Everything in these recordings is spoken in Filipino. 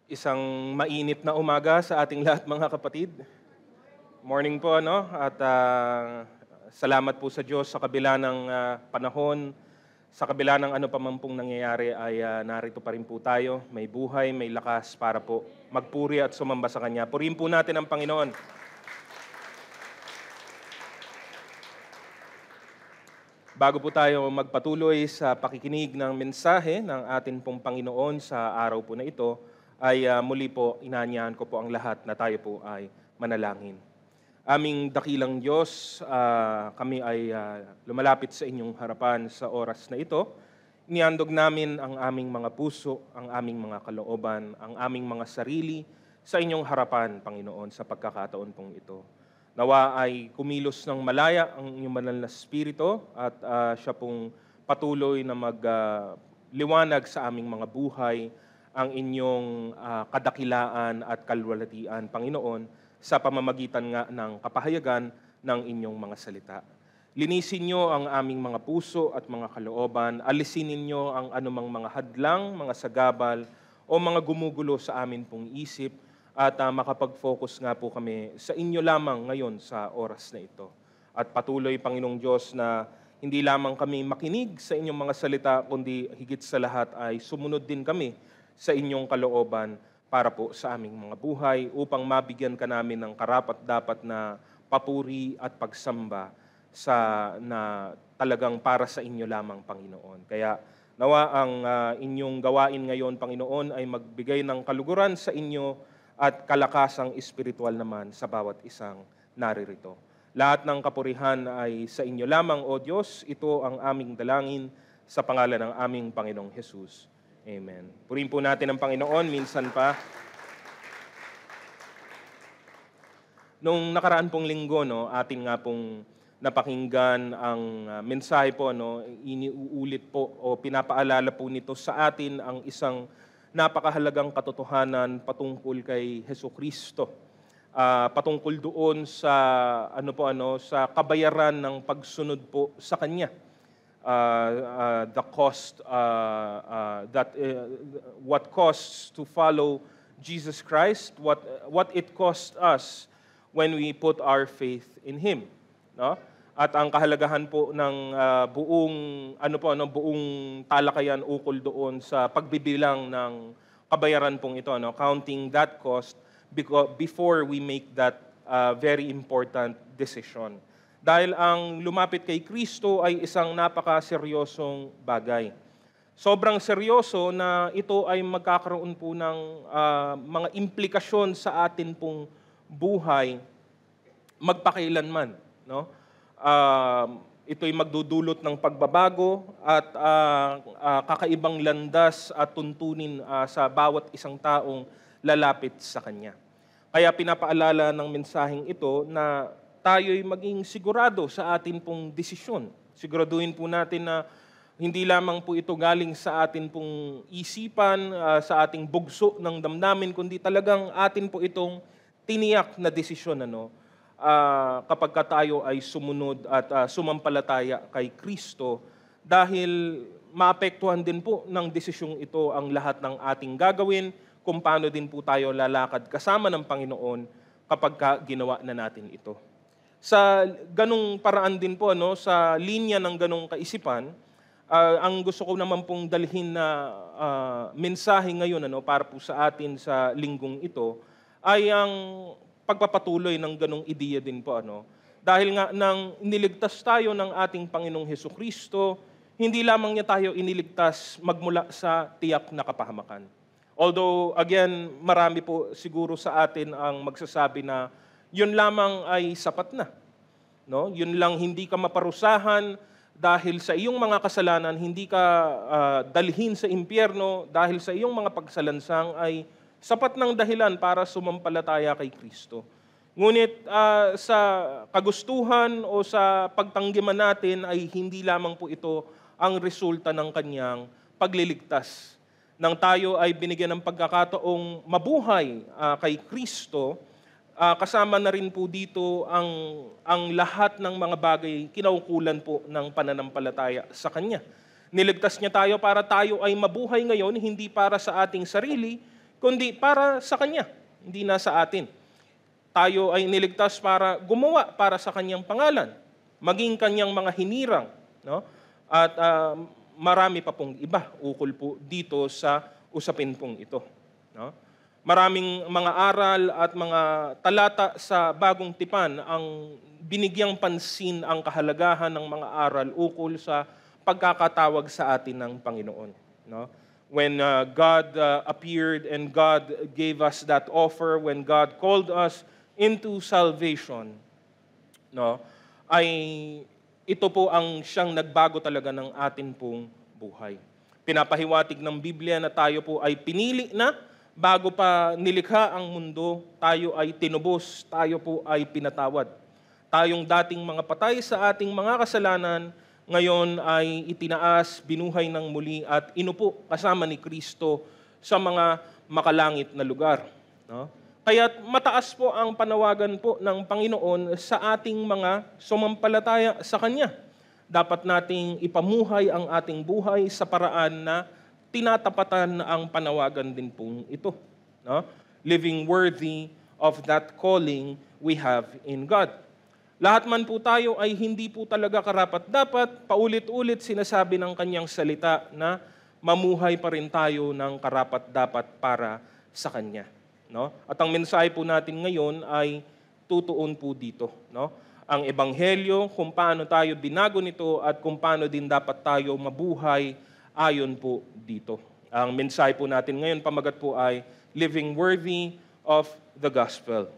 Isang mainit na umaga sa ating lahat mga kapatid. Morning po, no? At salamat po sa Diyos sa kabila ng panahon, sa kabila ng ano pa man pong nangyayari ay narito pa rin po tayo. May buhay, may lakas para po magpuri at sumamba sa Kanya. Purihin po natin ang Panginoon. Bago po tayo magpatuloy sa pakikinig ng mensahe ng atin pong Panginoon sa araw po na ito, ay muli po inaanyahan ko po ang lahat na tayo po ay manalangin. Aming dakilang Diyos, kami ay lumalapit sa inyong harapan sa oras na ito. Inihandog namin ang aming mga puso, ang aming mga kalooban, ang aming mga sarili sa inyong harapan, Panginoon, sa pagkakataon pong ito. Nawa ay kumilos ng malaya ang inyong banal na Espiritu at siya pong patuloy na magliwanag sa aming mga buhay, ang inyong kadakilaan at kalwalhatian, Panginoon, sa pamamagitan nga ng kapahayagan ng inyong mga salita. Linisin niyo ang aming mga puso at mga kalooban, alisin ninyo ang anumang mga hadlang, mga sagabal, o mga gumugulo sa amin pong isip, at makapag-focus nga po kami sa inyo lamang ngayon sa oras na ito. At patuloy, Panginoong Diyos, na hindi lamang kami makinig sa inyong mga salita, kundi higit sa lahat ay sumunod din kami sa inyong kalooban para po sa aming mga buhay upang mabigyan ka namin ng karapat-dapat na papuri at pagsamba na talagang para sa inyo lamang, Panginoon. Kaya nawa ang inyong gawain ngayon, Panginoon, ay magbigay ng kaluguran sa inyo at kalakasang espiritual naman sa bawat isang naririto. Lahat ng kapurihan ay sa inyo lamang, O Diyos. Ito ang aming dalangin sa pangalan ng aming Panginoong Hesus. Amen. Purihin po natin ang Panginoon, minsan pa. Nung nakaraan pong linggo, no, atin nga pong napakinggan ang mensahe po, no, iniuulit po o pinapaalala po nito sa atin ang isang napakahalagang katotohanan patungkol kay Hesukristo. Patungkol doon sa sa kabayaran ng pagsunod po sa Kanya. The cost what costs to follow Jesus Christ, what it costs us when we put our faith in Him, no? At ang kahalagahan po ng buong talakayan ukol doon sa pagbibilang ng kabayaran pong ito, no? Counting that cost before we make that very important decision. Dahil ang lumapit kay Kristo ay isang napakaseryosong bagay. Sobrang seryoso na ito ay magkakaroon po ng mga implikasyon sa atin pong buhay magpakailanman, no? Ito'y magdudulot ng pagbabago at kakaibang landas at tuntunin sa bawat isang taong lalapit sa Kanya. Kaya pinapaalala ng mensaheng ito na tayo'y maging sigurado sa atin pong desisyon. Siguraduhin po natin na hindi lamang po ito galing sa atin pong isipan, sa ating bugso ng damdamin, kundi talagang atin po itong tiniyak na desisyon, kapag tayo ay sumunod at sumampalataya kay Kristo, dahil maapektuhan din po ng desisyong ito ang lahat ng ating gagawin, kung paano din po tayo lalakad kasama ng Panginoon kapag ginawa na natin ito. Sa ganung paraan din po, sa linya ng ganung kaisipan, ang gusto ko naman pong dalhin na mensahe ngayon para po sa atin sa linggong ito ay ang pagpapatuloy ng ganung ideya din po. Dahil nga nang iniligtas tayo ng ating Panginoong Hesukristo, hindi lamang niya tayo iniligtas magmula sa tiyak na kapahamakan. Although, again, marami po siguro sa atin ang magsasabi na yun lamang ay sapat na. No? Yun lang, hindi ka maparusahan dahil sa iyong mga kasalanan, hindi ka dalhin sa impyerno dahil sa iyong mga pagsalansang ay sapat ng dahilan para sumampalataya kay Kristo. Ngunit sa kagustuhan o sa pagtanggiman natin ay hindi lamang po ito ang resulta ng Kanyang pagliligtas. Nang tayo ay binigyan ng pagkakataong mabuhay kay Kristo, kasama na rin po dito ang lahat ng mga bagay kinaukulan po ng pananampalataya sa Kanya. Niligtas niya tayo para tayo ay mabuhay ngayon, hindi para sa ating sarili, kundi para sa Kanya, hindi na sa atin. Tayo ay niligtas para gumawa para sa Kanyang pangalan, maging Kanyang mga hinirang, no? At marami pa pong iba ukol po dito sa usapin pong ito, no? Maraming mga aral at mga talata sa Bagong Tipan ang binigyang pansin ang kahalagahan ng mga aral ukol sa pagkakatawag sa atin ng Panginoon, no? When God appeared and God gave us that offer, when God called us into salvation, no, ay ito po ang siyang nagbago talaga ng atin pong buhay. Pinapahiwatig ng Biblia na tayo po ay pinili na bago pa nilikha ang mundo, tayo ay tinubos, tayo po ay pinatawad. Tayong dating mga patay sa ating mga kasalanan, ngayon ay itinaas, binuhay ng muli at inupo kasama ni Kristo sa mga makalangit na lugar, no? Kaya't mataas po ang panawagan po ng Panginoon sa ating mga sumampalataya sa Kanya. Dapat nating ipamuhay ang ating buhay sa paraan na tinatapatan ang panawagan din pong ito, no? Living worthy of that calling we have in God. Lahat man po tayo ay hindi po talaga karapat-dapat, paulit-ulit sinasabi ng Kanyang salita na mamuhay pa rin tayo ng karapat-dapat para sa Kanya, no? At ang mensahe po natin ngayon ay tutuon po dito, no? Ang ebanghelyo, kung paano tayo binago nito at kung paano din dapat tayo mabuhay ayon po dito. Ang mensahe po natin ngayon, pamagat po ay living worthy of the gospel,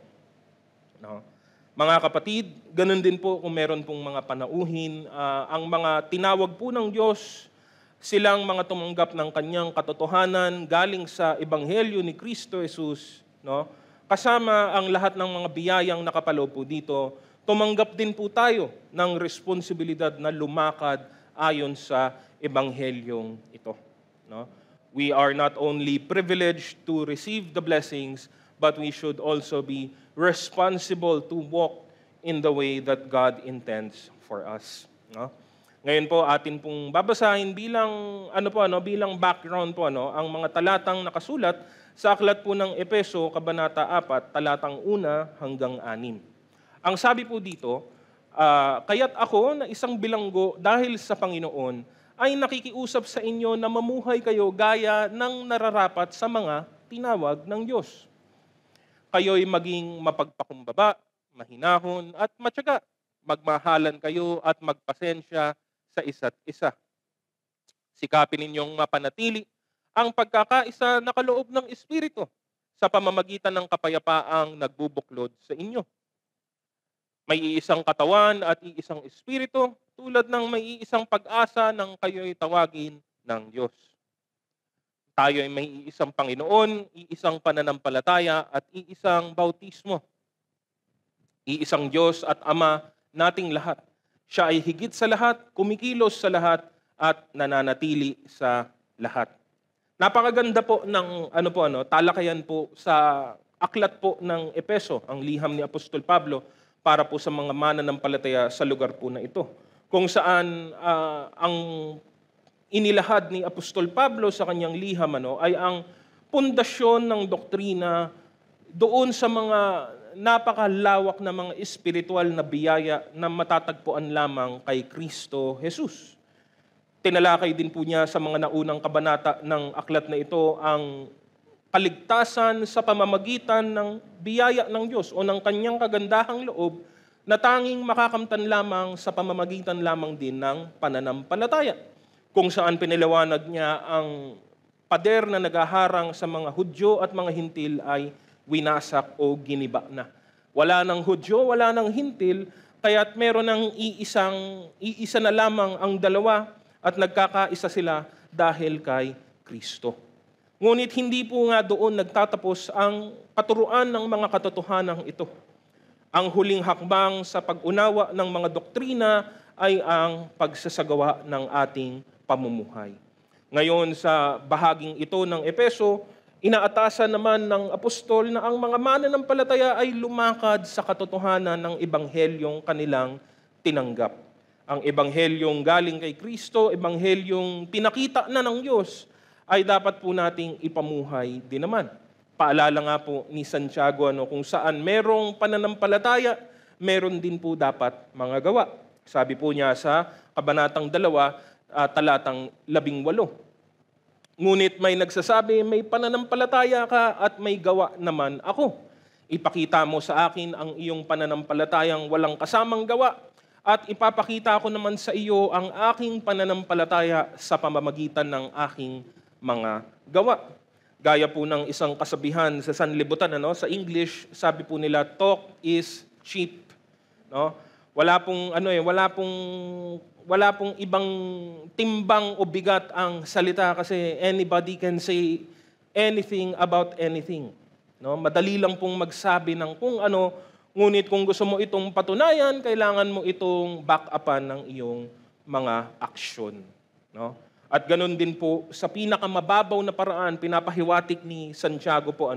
no? Mga kapatid, ganun din po kung meron pong mga panauhin, ang mga tinawag po ng Diyos, silang mga tumanggap ng Kanyang katotohanan galing sa ebanghelyo ni Kristo Jesus, no? Kasama ang lahat ng mga biyayang nakapaloob po dito, tumanggap din po tayo ng responsibilidad na lumakad ayon sa ebanghelyong ito, no? We are not only privileged to receive the blessings, but we should also be responsible to walk in the way that God intends for us, no? Ngayon po atin pong babasahin bilang bilang background po ang mga talatang nakasulat sa aklat po ng Efeso kabanata 4 talatang 1 hanggang 6. Ang sabi po dito, kaya't ako na isang bilanggo dahil sa Panginoon ay nakikiusap sa inyo na mamuhay kayo gaya ng nararapat sa mga tinawag ng Diyos. Kayo'y maging mapagpakumbaba, mahinahon at matyaga. Magmahalan kayo at magpasensya sa isa't isa. Sikapin ninyong mapanatili ang pagkakaisa na kaloob ng Espiritu sa pamamagitan ng kapayapaang nagbubuklod sa inyo. May iisang katawan at iisang Espiritu tulad ng may iisang pag-asa nang kayo'y tawagin ng Diyos. Tayo ay may iisang Panginoon, iisang pananampalataya at iisang bautismo. Iisang Diyos at Ama nating lahat. Siya ay higit sa lahat, kumikilos sa lahat at nananatili sa lahat. Napakaganda po ng talakayan po sa aklat po ng Efeso, ang liham ni Apostol Pablo para po sa mga mananampalataya sa lugar po na ito. Kung saan ang inilahad ni Apostol Pablo sa kanyang liham ay ang pundasyon ng doktrina doon sa mga napakalawak na mga espiritual na biyaya na matatagpuan lamang kay Kristo Jesus. Tinalakay din po niya sa mga naunang kabanata ng aklat na ito ang kaligtasan sa pamamagitan ng biyaya ng Diyos o ng kanyang kagandahang loob na tanging makakamtan lamang sa pamamagitan lamang din ng pananampalataya. Kung saan pinaliwanag niya ang pader na nagaharang sa mga Hudyo at mga Hintil ay winasak o giniba na. Wala ng Hudyo, wala ng Hintil, kaya't meron ng iisa na lamang ang dalawa at nagkakaisa sila dahil kay Kristo. Ngunit hindi po nga doon nagtatapos ang katuruan ng mga katotohanan ito. Ang huling hakbang sa pag-unawa ng mga doktrina ay ang pagsasagawa ng ating pamumuhay. Ngayon sa bahaging ito ng Efeso, inaatasan naman ng apostol na ang mga mananampalataya ay lumakad sa katotohanan ng ebanghelyong kanilang tinanggap. Ang ebanghelyong galing kay Kristo, ebanghelyong pinakita na ng Diyos, ay dapat po nating ipamuhay din naman. Paalala nga po ni Santiago, kung saan merong pananampalataya, meron din po dapat mga gawa. Sabi po niya sa Kabanatang 2, talatang 18. Ngunit may nagsasabi, may pananampalataya ka at may gawa naman ako. Ipakita mo sa akin ang iyong pananampalatayang walang kasamang gawa at ipapakita ko naman sa iyo ang aking pananampalataya sa pamamagitan ng aking mga gawa. Gaya po ng isang kasabihan sa sanlibutan, sa English, sabi po nila, talk is cheap. No? Wala pong ibang timbang o bigat ang salita kasi anybody can say anything about anything. No? Madali lang pong magsabi ng kung ano, ngunit kung gusto mo itong patunayan, kailangan mo itong back-upan ng iyong mga aksyon. No? At ganun din po, sa pinakamababaw na paraan, pinapahiwatig ni Santiago po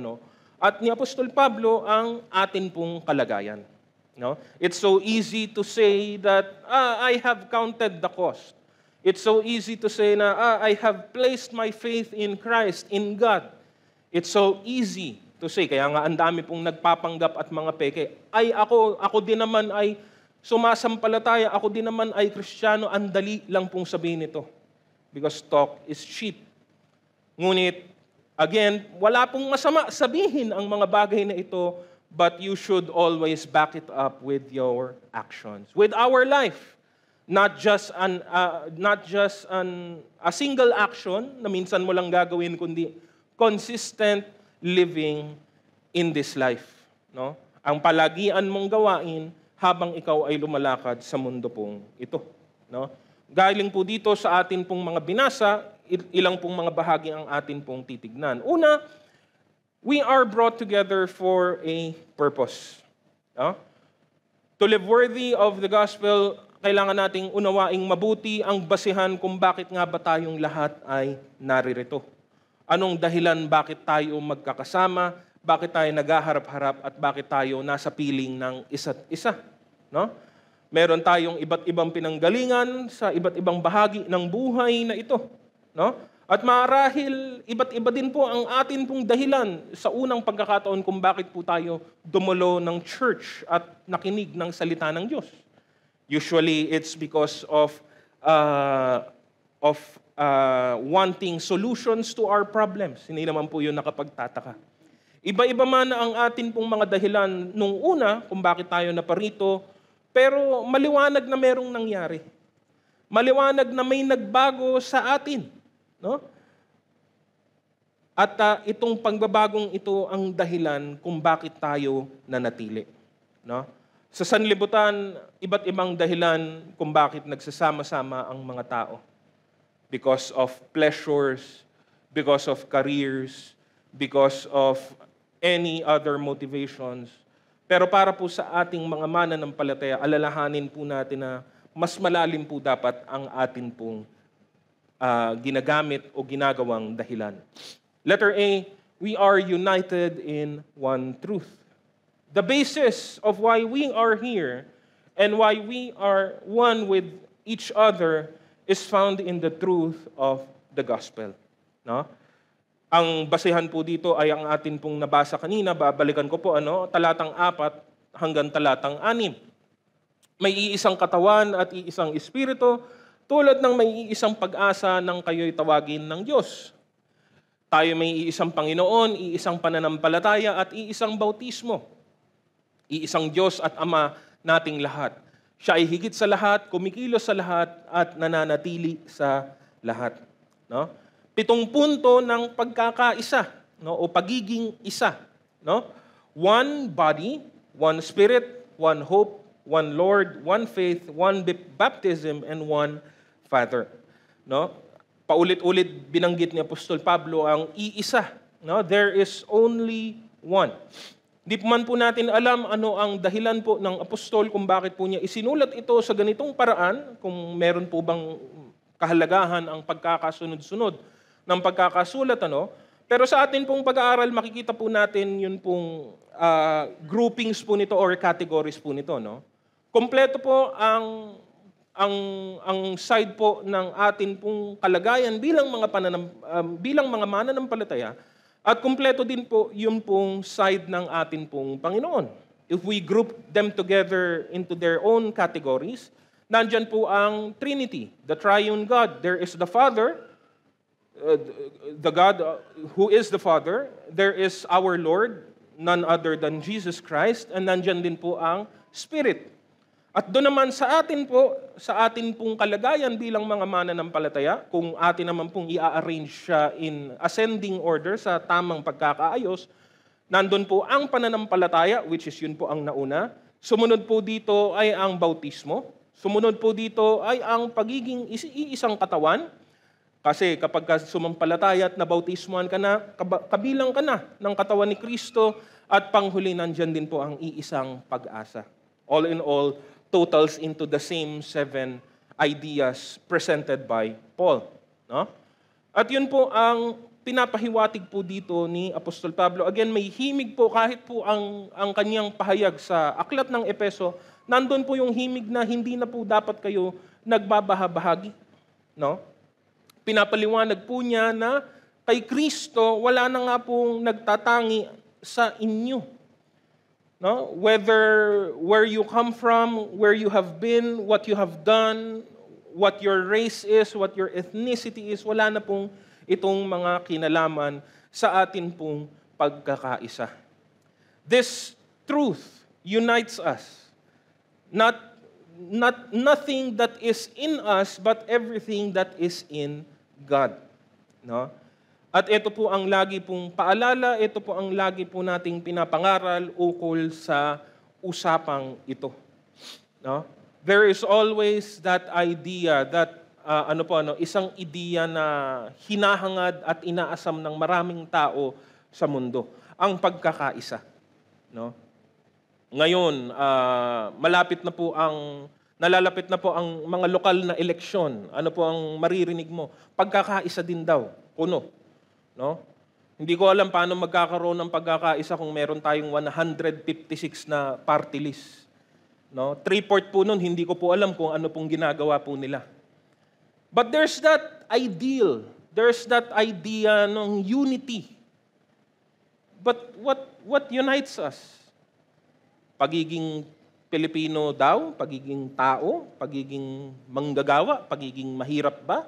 at ni Apostol Pablo ang atin pong kalagayan. No? It's so easy to say that, I have counted the cost. It's so easy to say na, I have placed my faith in Christ, in God. It's so easy to say, kaya nga ang dami pong nagpapanggap at mga peke, ako din naman ay sumasampalataya, ako din naman ay Kristiyano, ang dali lang pong sabihin ito. Because talk is cheap. Ngunit, again, wala pong masama sabihin ang mga bagay na ito, but you should always back it up with your actions, with our life. Not just a single action na minsan mo lang gagawin, kundi consistent living in this life. No? Ang palagian mong gawain habang ikaw ay lumalakad sa mundo pong ito. No? Galing po dito sa atin pong mga binasa, ilang pong mga bahagi ang atin pong titignan. Una, we are brought together for a purpose. No? To live worthy of the gospel, kailangan nating unawaing mabuti ang basihan kung bakit nga ba tayong lahat ay naririto. Anong dahilan bakit tayo magkakasama, bakit tayo naghaharap-harap at bakit tayo nasa piling ng isa't isa. No? Meron tayong iba't ibang pinanggalingan sa iba't ibang bahagi ng buhay na ito. No? At marahil, iba't iba din po ang atin pong dahilan sa unang pagkakataon kung bakit po tayo dumulo ng church at nakinig ng salita ng Diyos. Usually, it's because of wanting solutions to our problems. Hindi naman po yun nakapagtataka. Iba-iba man ang atin pong mga dahilan nung una kung bakit tayo naparito, pero maliwanag na merong nangyari. Maliwanag na may nagbago sa atin. No? At itong pagbabagong ito ang dahilan kung bakit tayo nanatili. No? Sa sanlibutan, iba't ibang dahilan kung bakit nagsasama-sama ang mga tao. Because of pleasures, because of careers, because of any other motivations. Pero para po sa ating mga mananampalataya, alalahanin po natin na mas malalim po dapat ang atin pong ginagamit o ginagawang dahilan. Letter A, we are united in one truth. The basis of why we are here and why we are one with each other is found in the truth of the gospel. No? Ang basihan po dito ay ang atin pong nabasa kanina, babalikan ko po, talatang 4 hanggang talatang 6. May iisang katawan at iisang espiritu, tulad ng may iisang pag-asa nang kayo'y tawagin ng Diyos. Tayo may iisang Panginoon, iisang pananampalataya at iisang bautismo. Iisang Diyos at Ama nating lahat. Siya ay higit sa lahat, kumikilos sa lahat at nananatili sa lahat. No? 7 punto ng pagkakaisa, o pagiging isa. No? One body, one spirit, one hope, one Lord, one faith, one baptism, and one Father. No? Paulit-ulit binanggit ni Apostol Pablo ang iisa. No? There is only one. Di man po natin alam ano ang dahilan po ng apostol kung bakit po niya isinulat ito sa ganitong paraan, kung meron po bang kahalagahan ang pagkakasunod-sunod ng pagkakasulat. Pero sa atin pong pag-aaral, makikita po natin yun pong groupings po nito or categories po nito. No? Kompleto po ang side po ng atin pong kalagayan bilang mga mananampalataya, At kumpleto din po yung pong side ng atin pong Panginoon. If we group them together into their own categories, nandyan po ang Trinity, the Triune God. There is the Father, the God who is the Father. There is our Lord, none other than Jesus Christ. And nandyan din po ang Spirit. At doon naman sa atin pong kalagayan bilang mga mananampalataya, kung atin naman pong i-arrange siya in ascending order sa tamang pagkakaayos, nandun po ang pananampalataya, which is yun po ang nauna. Sumunod po dito ay ang bautismo. Sumunod po dito ay ang pagiging iisang katawan. Kasi kapag sumampalataya at nabautismuhan ka na, kabilang ka na ng katawan ni Kristo, at panghuli nandyan din po ang iisang pag-asa. All in all, totals into the same 7 ideas presented by Paul. No? At yun po ang pinapahiwatig po dito ni Apostol Pablo. Again, may himig po kahit po ang kanyang pahayag sa aklat ng Epeso, nandun po yung himig na hindi na po dapat kayo nagbabahabahagi. No? Pinapaliwanag po niya na kay Kristo, wala na nga pong nagtatangi sa inyo. No? Whether where you come from, where you have been, what you have done, what your race is, what your ethnicity is, wala na pong itong mga kinalaman sa atin pong pagkakaisa. This truth unites us. Nothing that is in us, but everything that is in God. No? At ito po ang lagi pong paalala, ito po ang lagi po nating pinapangaral ukol sa usapang ito. No? There is always that idea, isang ideya na hinahangad at inaasam ng maraming tao sa mundo, ang pagkakaisa. No? Ngayon, nalalapit na po ang mga lokal na eleksyon. Ano po ang maririnig mo? Pagkakaisa din daw, kuno. No? Hindi ko alam paano magkakaroon ng pagkakaisa kung meron tayong 156 na party list. No? 3/4 po nun, hindi ko po alam kung ano pong ginagawa po nila. But there's that ideal, there's that idea ng unity. But what unites us? Pagiging Pilipino daw, pagiging tao, pagiging manggagawa, pagiging mahirap ba?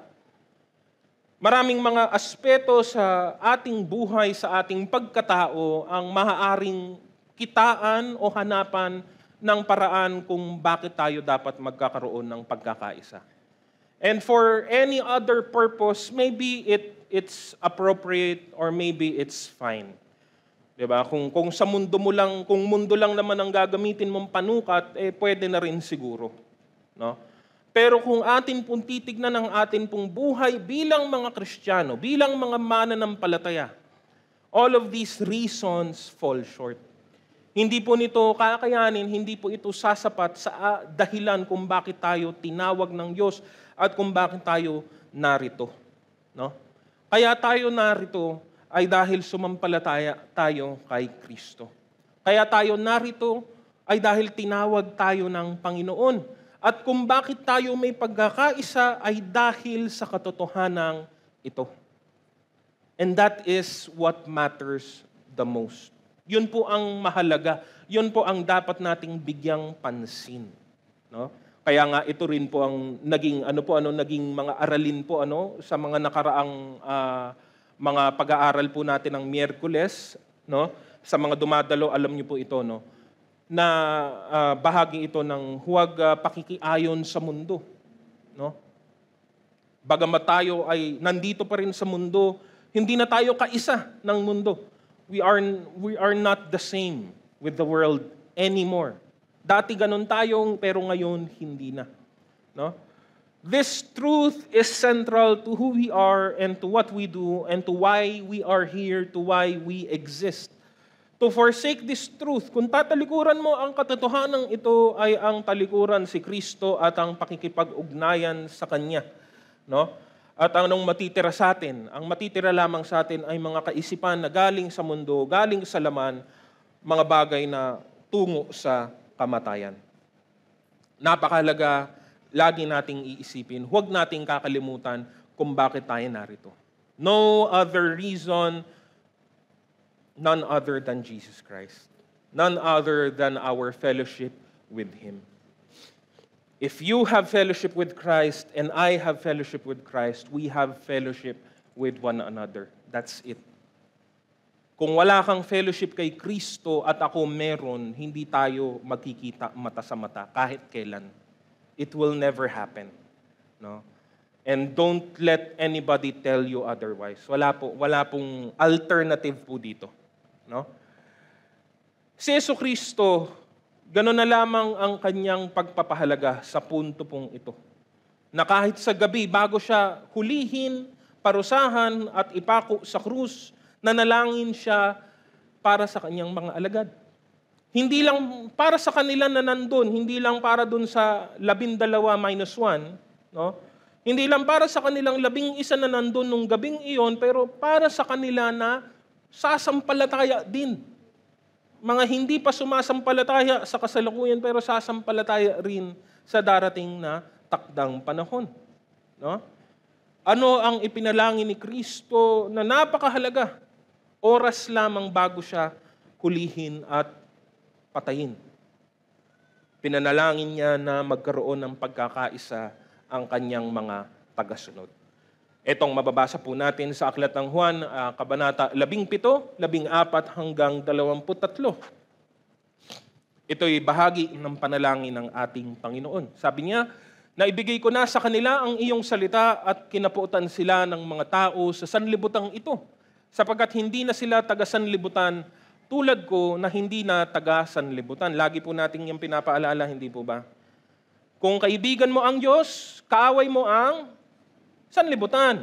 Maraming mga aspeto sa ating buhay, sa ating pagkatao, ang maaaring kitaan o hanapan ng paraan kung bakit tayo dapat magkakaroon ng pagkakaisa. And for any other purpose, maybe it's appropriate or maybe it's fine. 'Di ba? Kung sa mundo mo lang, kung mundo lang naman ang gagamitin mong panukat, pwede na rin siguro, no? Pero kung atin pong titignan ang atin pong buhay bilang mga Kristiyano, bilang mga mananampalataya, all of these reasons fall short. Hindi po nito kakayanin, hindi po ito sasapat sa dahilan kung bakit tayo tinawag ng Diyos at kung bakit tayo narito. No? Kaya tayo narito ay dahil sumampalataya tayo kay Kristo. Kaya tayo narito ay dahil tinawag tayo ng Panginoon. At kung bakit tayo may pagkakaisa ay dahil sa katotohanan ito. And that is what matters the most. Yun po ang mahalaga. Yun po ang dapat nating bigyang pansin. No? Kaya nga ito rin po ang naging mga aralin po sa mga nakaraang mga pag-aaral po natin ng Miyerkules, no? Sa mga dumadalo, alam niyo po ito, no? Na bahagi ito ng huwag pakikiayon sa mundo. No? Bagamat tayo ay nandito pa rin sa mundo, hindi na tayo kaisa ng mundo. We are not the same with the world anymore. Dati ganun tayong, pero ngayon hindi na. No? This truth is central to who we are and to what we do and to why we are here, to why we exist. To forsake this truth, kung tatalikuran mo ang katotohanan ito ay ang talikuran si Kristo at ang pakikipag-ugnayan sa Kanya. No? At anong matitira sa atin? Ang matitira lamang sa atin ay mga kaisipan na galing sa mundo, galing sa laman, mga bagay na tungo sa kamatayan. Napakahalaga, lagi nating iisipin, huwag nating kakalimutan kung bakit tayo narito. No other reason None other than Jesus Christ. None other than our fellowship with Him. If you have fellowship with Christ and I have fellowship with Christ, we have fellowship with one another. That's it. Kung wala kang fellowship kay Kristo at ako meron, hindi tayo magkikita mata sa mata kahit kailan. It will never happen. No? And don't let anybody tell you otherwise. Wala pong alternative po dito. No? Si Jesucristo, gano'n na lamang ang kanyang pagpapahalaga sa punto pong ito. Na kahit sa gabi, bago siya hulihin, parusahan at ipako sa krus, nanalangin siya para sa kanyang mga alagad. Hindi lang para sa kanila na nandun, hindi lang para dun sa 12 minus 1, no? Hindi lang para sa kanilang 11 na nandun nung gabing iyon, pero para sa kanila na sasampalataya din. Mga hindi pa sumasampalataya sa kasalukuyan, pero sasampalataya rin sa darating na takdang panahon. No? Ano ang ipinalangin ni Kristo na napakahalaga? Oras lamang bago siya hulihin at patayin. Pinanalangin niya na magkaroon ng pagkakaisa ang kanyang mga tagasunod. Itong mababasa po natin sa Aklat ng Juan, Kabanata 17, 14 hanggang 23. Ito'y bahagi ng panalangin ng ating Panginoon. Sabi niya, naibigay ko na sa kanila ang iyong salita at kinapuutan sila ng mga tao sa sanlibutang ito, sapagkat hindi na sila taga-sanlibutan tulad ko na hindi na taga-sanlibutan. Lagi po natin yung pinapaalala, hindi po ba? Kung kaibigan mo ang Diyos, kaaway mo ang sanlibutan.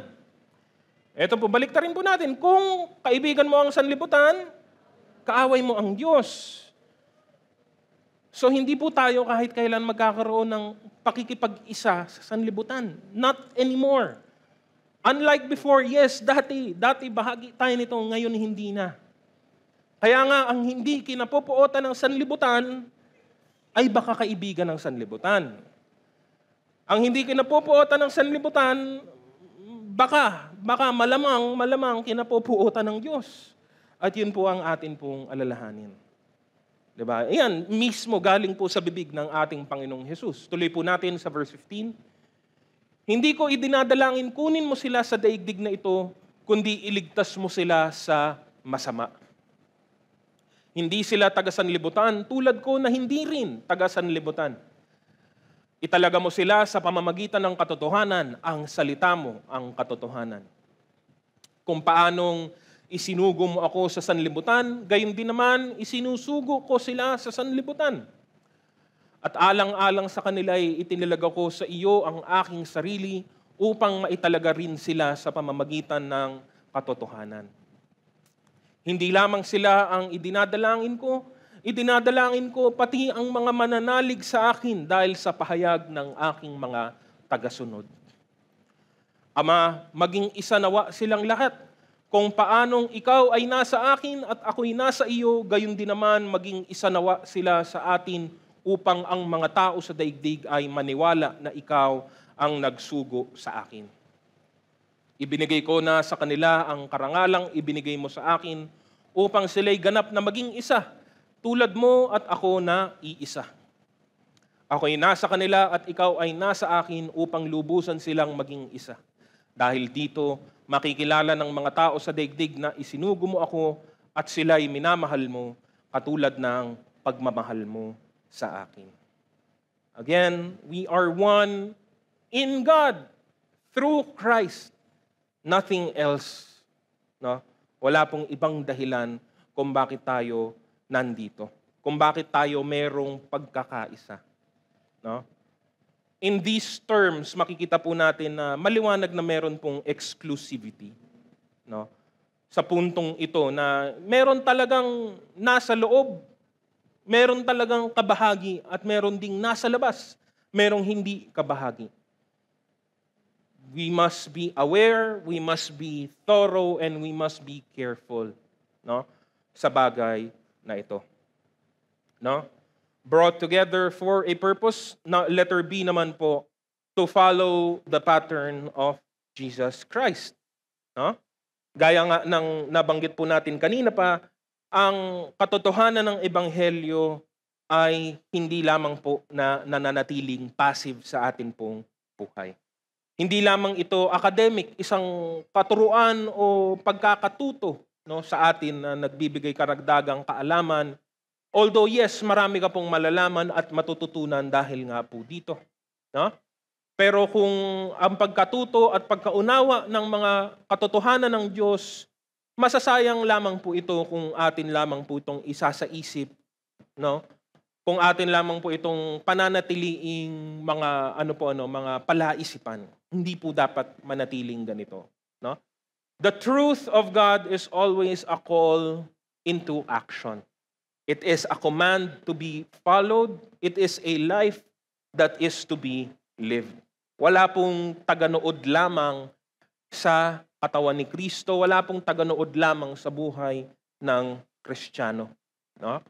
Ito po, baliktarin po natin. Kung kaibigan mo ang sanlibutan, kaaway mo ang Diyos. So hindi po tayo kahit kailan magkakaroon ng pakikipag-isa sa sanlibutan. Not anymore. Unlike before, yes, dati bahagi tayo nito, ngayon hindi na. Kaya nga, ang hindi kinapupuotan ng sanlibutan ay baka kaibigan ng sanlibutan. Ang hindi kinapupuotan ng sanlibutan, baka malamang kinapupuotan ng Diyos. At yun po ang atin pong alalahanin. Diba? Yan, mismo galing po sa bibig ng ating Panginoong Jesus. Tuloy po natin sa verse 15. Hindi ko idinadalangin kunin mo sila sa daigdig na ito, kundi iligtas mo sila sa masama. Hindi sila taga-sanlibutan, tulad ko na hindi rin taga-sanlibutan. Italaga mo sila sa pamamagitan ng katotohanan, ang salita mo, ang katotohanan. Kung paanong isinugo mo ako sa sanlibutan, gayon din naman isinusugo ko sila sa sanlibutan. At alang-alang sa kanila ay itinilaga ko sa iyo ang aking sarili upang maitalaga rin sila sa pamamagitan ng katotohanan. Hindi lamang sila ang idinadalangin ko pati ang mga mananalig sa akin dahil sa pahayag ng aking mga tagasunod. Ama, maging isa nawa silang lahat. Kung paanong ikaw ay nasa akin at ako'y nasa iyo, gayon din naman maging isa nawa sila sa atin upang ang mga tao sa daigdig ay maniwala na ikaw ang nagsugo sa akin. Ibinigay ko na sa kanila ang karangalang ibinigay mo sa akin upang sila'y ganap na maging isa, tulad mo at ako na iisa. Ako'y nasa kanila at ikaw ay nasa akin upang lubusan silang maging isa. Dahil dito, makikilala ng mga tao sa daigdig na isinugo mo ako at sila'y minamahal mo katulad ng pagmamahal mo sa akin. Again, we are one in God through Christ. Nothing else. No? Wala pong ibang dahilan kung bakit tayo nandito. Kung bakit tayo merong pagkakaisa. No? In these terms, makikita po natin na maliwanag na meron pong exclusivity. No? Sa puntong ito na meron talagang nasa loob, meron talagang kabahagi at meron ding nasa labas, merong hindi kabahagi. We must be aware, we must be thorough, and we must be careful, no, sa bagay na ito. No? Brought together for a purpose, na letter B naman po, to follow the pattern of Jesus Christ. No? Gaya nga ng nabanggit po natin kanina pa, ang katotohanan ng ebanghelyo ay hindi lamang po na nananatiling passive sa atin pong buhay. Hindi lamang ito academic, isang katuruan o pagkakatuto, no, sa atin na nagbibigay karagdagang kaalaman. Although yes, marami ka pong malalaman at matututunan dahil nga po dito. No? Pero kung ang pagkatuto at pagkaunawa ng mga katotohanan ng Diyos, masasayang lamang po ito kung atin lamang po itong isa sa isip, no? Kung atin lamang po itong pananatiliing mga palaisipan. Hindi po dapat manatiling ganito, no? The truth of God is always a call into action. It is a command to be followed. It is a life that is to be lived. Wala pong taganood lamang sa katawan ni Kristo, wala pong taganood lamang sa buhay ng Kristiyano. No?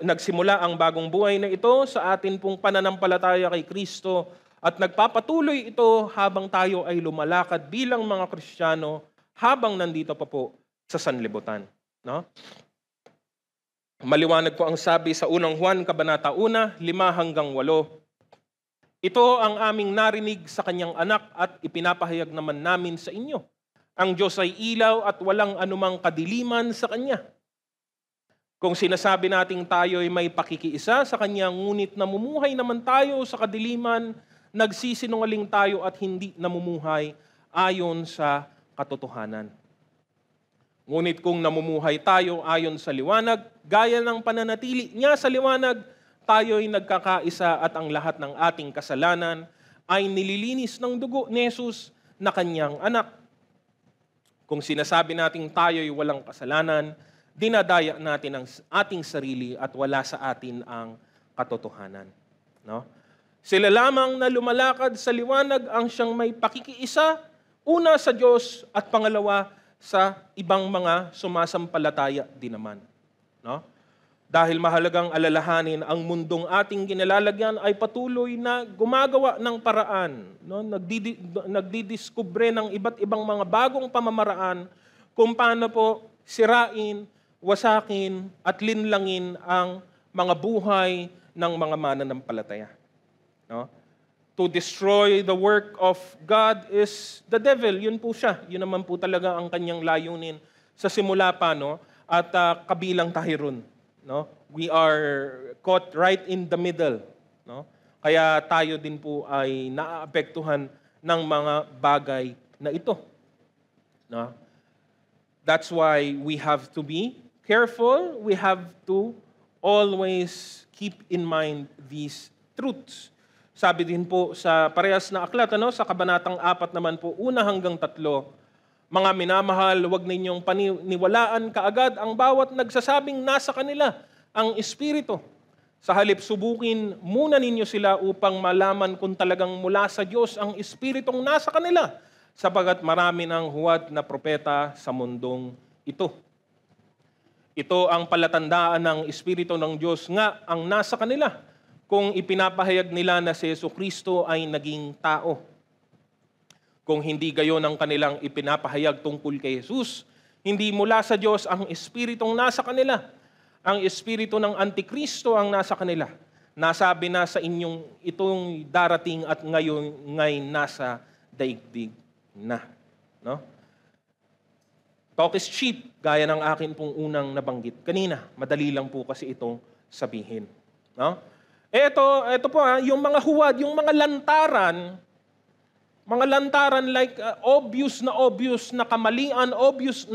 Nagsimula ang bagong buhay na ito sa atin pong pananampalataya kay Kristo at nagpapatuloy ito habang tayo ay lumalakad bilang mga Kristiyano habang nandito pa po sa sanlibutan. No? Maliwanag po ang sabi sa unang Juan, Kabanata 1, 5-8. Ito ang aming narinig sa kanyang anak at ipinapahayag naman namin sa inyo. Ang Diyos ay ilaw at walang anumang kadiliman sa kanya. Kung sinasabi nating tayo ay may pakikiisa sa kanya, ngunit namumuhay naman tayo sa kadiliman, nagsisinungaling tayo at hindi namumuhay ayon sa katotohanan. Ngunit kung namumuhay tayo ayon sa liwanag, gaya ng pananatili niya sa liwanag, tayo'y nagkakaisa at ang lahat ng ating kasalanan ay nililinis ng dugo ni Jesus na kanyang anak. Kung sinasabi nating tayo'y walang kasalanan, dinadaya natin ang ating sarili at wala sa atin ang katotohanan. No? Sila lamang na lumalakad sa liwanag ang siyang may pakikiisa, una sa Diyos at pangalawa sa ibang mga sumasampalataya din naman. No? Dahil mahalagang alalahanin, ang mundong ating ginalalagyan ay patuloy na gumagawa ng paraan. No? Nagdidiskubre ng iba't ibang mga bagong pamamaraan kung paano po sirain, wasakin at linlangin ang mga buhay ng mga mananampalataya. No? To destroy the work of God is the devil. Yun po siya. Yun naman po talaga ang kanyang layunin sa simula pa, no? At kabilang tayo ron. No? We are caught right in the middle. No? Kaya tayo din po ay naaapektuhan ng mga bagay na ito. No? That's why we have to be careful. We have to always keep in mind these truths. Sabi din po sa parehas na aklat, sa Kabanatang 4 naman po, 1-3, mga minamahal, huwag ninyong paniwalaan kaagad ang bawat nagsasabing nasa kanila ang Espiritu. Sa halip subukin muna ninyo sila upang malaman kung talagang mula sa Diyos ang Espiritong nasa kanila, sapagat marami ng huwad na propeta sa mundong ito. Ito ang palatandaan ng Espiritu ng Diyos nga ang nasa kanila kung ipinapahayag nila na si Jesucristo ay naging tao. Kung hindi gayon ang kanilang ipinapahayag tungkol kay Jesus, hindi mula sa Diyos ang Espiritong nasa kanila. Ang Espiritu ng Antikristo ang nasa kanila. Nasabi na sa inyong itong darating at ngayon nasa daigdig na. No? Talk is cheap, gaya ng akin pong unang nabanggit kanina. Madali lang po kasi itong sabihin. No? Ito po, yung mga huwad, yung mga lantaran like obvious na kamalian, obvious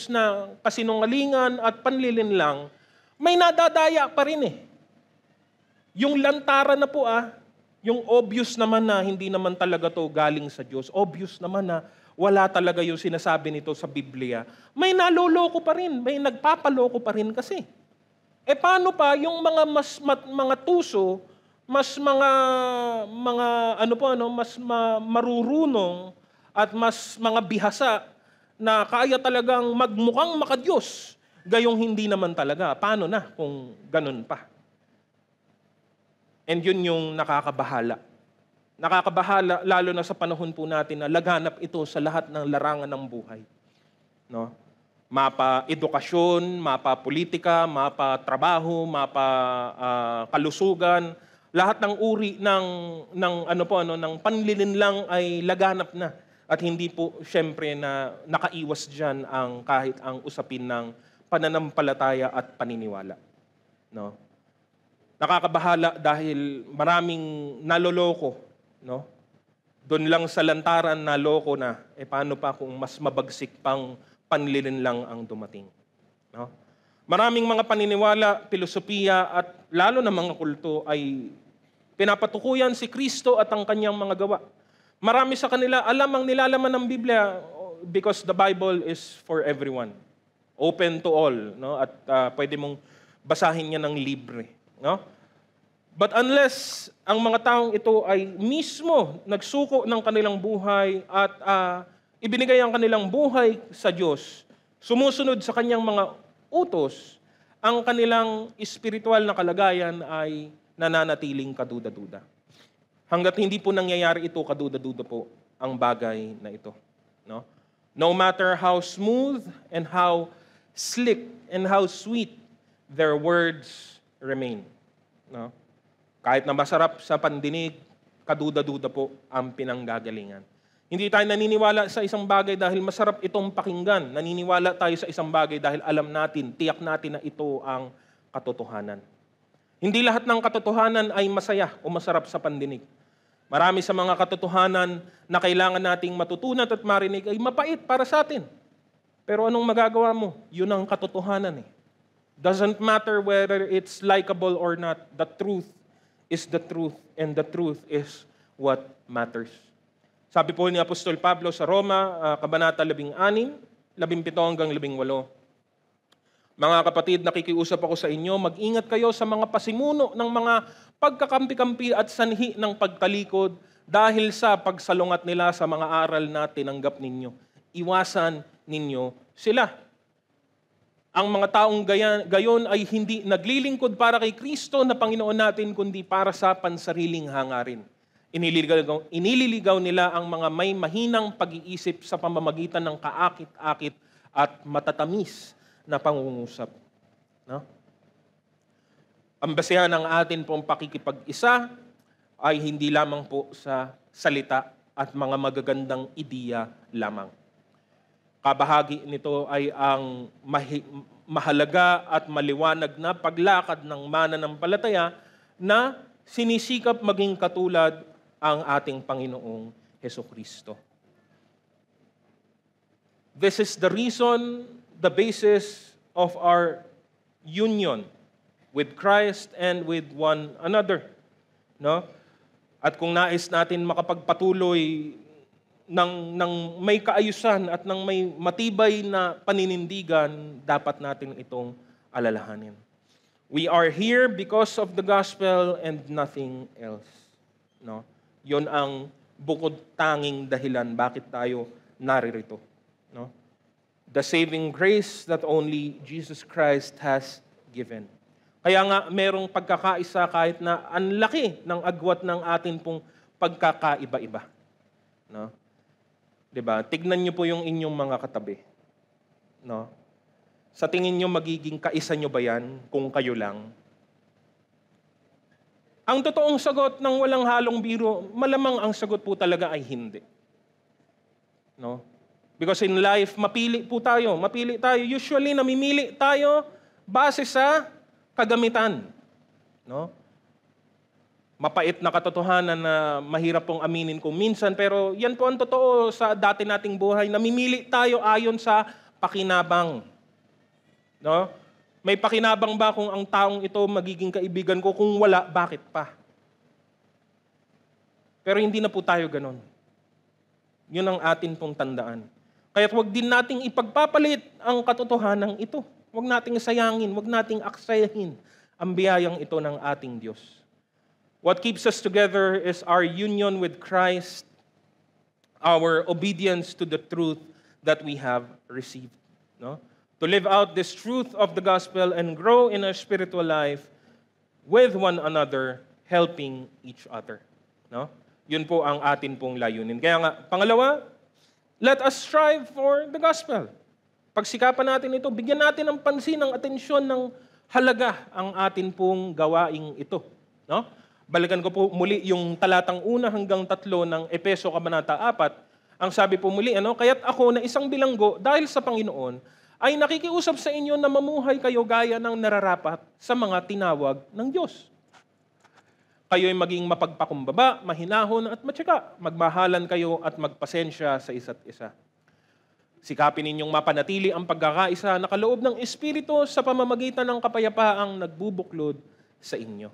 na kasinungalingan at panlilinlang, may nadadaya pa rin eh. Yung lantaran na po yung obvious naman na hindi naman talaga to galing sa Diyos, obvious naman na wala talaga yung sinasabi nito sa Biblia, may naloloko pa rin, may nagpapaloko pa rin kasi. Paano pa yung mga tuso, mas marurunong at mas mga bihasa na kaya talagang magmukhang makadiyos, gayong hindi naman talaga. Paano na kung ganun pa? And yun yung nakakabahala. Nakakabahala lalo na sa panahon po natin na laganap ito sa lahat ng larangan ng buhay. No? mapa-edukasyon, mapa-politika, mapa-trabaho, mapa-kalusugan, lahat ng uri ng panlilinlang ay laganap na. At hindi po siyempre na nakaiwas diyan kahit ang usapin ng pananampalataya at paniniwala. No? Nakakabahala dahil maraming naloloko, no? Doon lang sa lantaran naloko na, paano pa kung mas mabagsik pang panlilinlang ang dumating, no? Maraming mga paniniwala, filosofiya at lalo na mga kulto ay pinapatukuyan si Kristo at ang kanyang mga gawa. Marami sa kanila alam ang nilalaman ng Biblia because the Bible is for everyone. Open to all, no? At pwede mong basahin niya ng libre, no? But unless ang mga taong ito ay mismo nagsuko ng kanilang buhay at ibinigay ang kanilang buhay sa Diyos, sumusunod sa kanyang mga utos, ang kanilang espiritual na kalagayan ay nananatiling kaduda-duda. Hanggat hindi po nangyayari ito, kaduda-duda po ang bagay na ito. No? No matter how smooth and how slick and how sweet their words remain. No? Kahit na masarap sa pandinig, kaduda-duda po ang pinanggagalingan. Hindi tayo naniniwala sa isang bagay dahil masarap itong pakinggan. Naniniwala tayo sa isang bagay dahil alam natin, tiyak natin na ito ang katotohanan. Hindi lahat ng katotohanan ay masaya o masarap sa pandinig. Marami sa mga katotohanan na kailangan nating matutunan at marinig ay mapait para sa atin. Pero anong magagawa mo? Yun ang katotohanan. Doesn't matter whether it's likable or not. The truth is the truth and the truth is what matters. Sabi po ni Apostol Pablo sa Roma, Kabanata 16, 17 hanggang 18. Mga kapatid, nakikiusap ako sa inyo, mag-ingat kayo sa mga pasimuno ng mga pagkakampi-kampi at sanhi ng pagtalikod dahil sa pagsalungat nila sa mga aral na tinanggap ninyo. Iwasan ninyo sila. Ang mga taong gayon ay hindi naglilingkod para kay Kristo na Panginoon natin, kundi para sa pansariling hangarin. Inililigaw nila ang mga may mahinang pag-iisip sa pamamagitan ng kaakit-akit at matatamis na pangungusap. No? Ang basehan ng atin pong pakikipag-isa ay hindi lamang po sa salita at mga magagandang ideya lamang. Kabahagi nito ay ang mahalaga at maliwanag na paglakad ng mananampalataya na sinisikap maging katulad ang ating Panginoong Hesukristo. This is the reason, the basis of our union with Christ and with one another. No? At kung nais natin makapagpatuloy ng may kaayusan at ng may matibay na paninindigan, dapat natin itong alalahanin. We are here because of the gospel and nothing else. No? Yon ang bukod tanging dahilan bakit tayo naririto. No? The saving grace that only Jesus Christ has given. Kaya nga merong pagkakaisa kahit na ang laki ng agwat ng atin pong pagkakaiba-iba. No? 'Di ba? Tignan niyo po yung inyong mga katabi. No? Sa tingin niyo magiging kaisa niyo ba 'yan kung kayo lang? Ang totoong sagot ng walang halong biro, malamang ang sagot po talaga ay hindi. No? Because in life, mapili po tayo. Mapili tayo. Usually, namimili tayo base sa kagamitan. No? Mapait na katotohanan na mahirap pong aminin kung minsan, pero yan po ang totoo sa dati nating buhay. Namimili tayo ayon sa pakinabang. No? May pakinabang ba kung ang taong ito magiging kaibigan ko? Kung wala, bakit pa? Pero hindi na po tayo ganon. Yun ang atin pong tandaan. Kaya't wag din nating ipagpapalit ang katotohanan ito. Wag nating sayangin, wag nating aksayahin ang biyayang ito ng ating Diyos. What keeps us together is our union with Christ, our obedience to the truth that we have received. No? To live out this truth of the gospel and grow in our spiritual life with one another, helping each other. No? Yun po ang atin pong layunin. Kaya nga, pangalawa, let us strive for the gospel. Pagsikapan natin ito, bigyan natin ng pansin, ng atensyon, ng halaga ang atin pong gawaing ito. No? Balikan ko po muli yung talatang 1 hanggang 3 ng Efeso Kabanata 4. Ang sabi po muli, kaya't ako na isang bilanggo dahil sa Panginoon, ay nakikiusap sa inyo na mamuhay kayo gaya ng nararapat sa mga tinawag ng Diyos. Kayo'y maging mapagpakumbaba, mahinahon at matyaga. Magmahalan kayo at magpasensya sa isa't isa. Sikapin ninyong mapanatili ang pagkakaisa na kaloob ng Espiritu sa pamamagitan ng kapayapaang nagbubuklod sa inyo.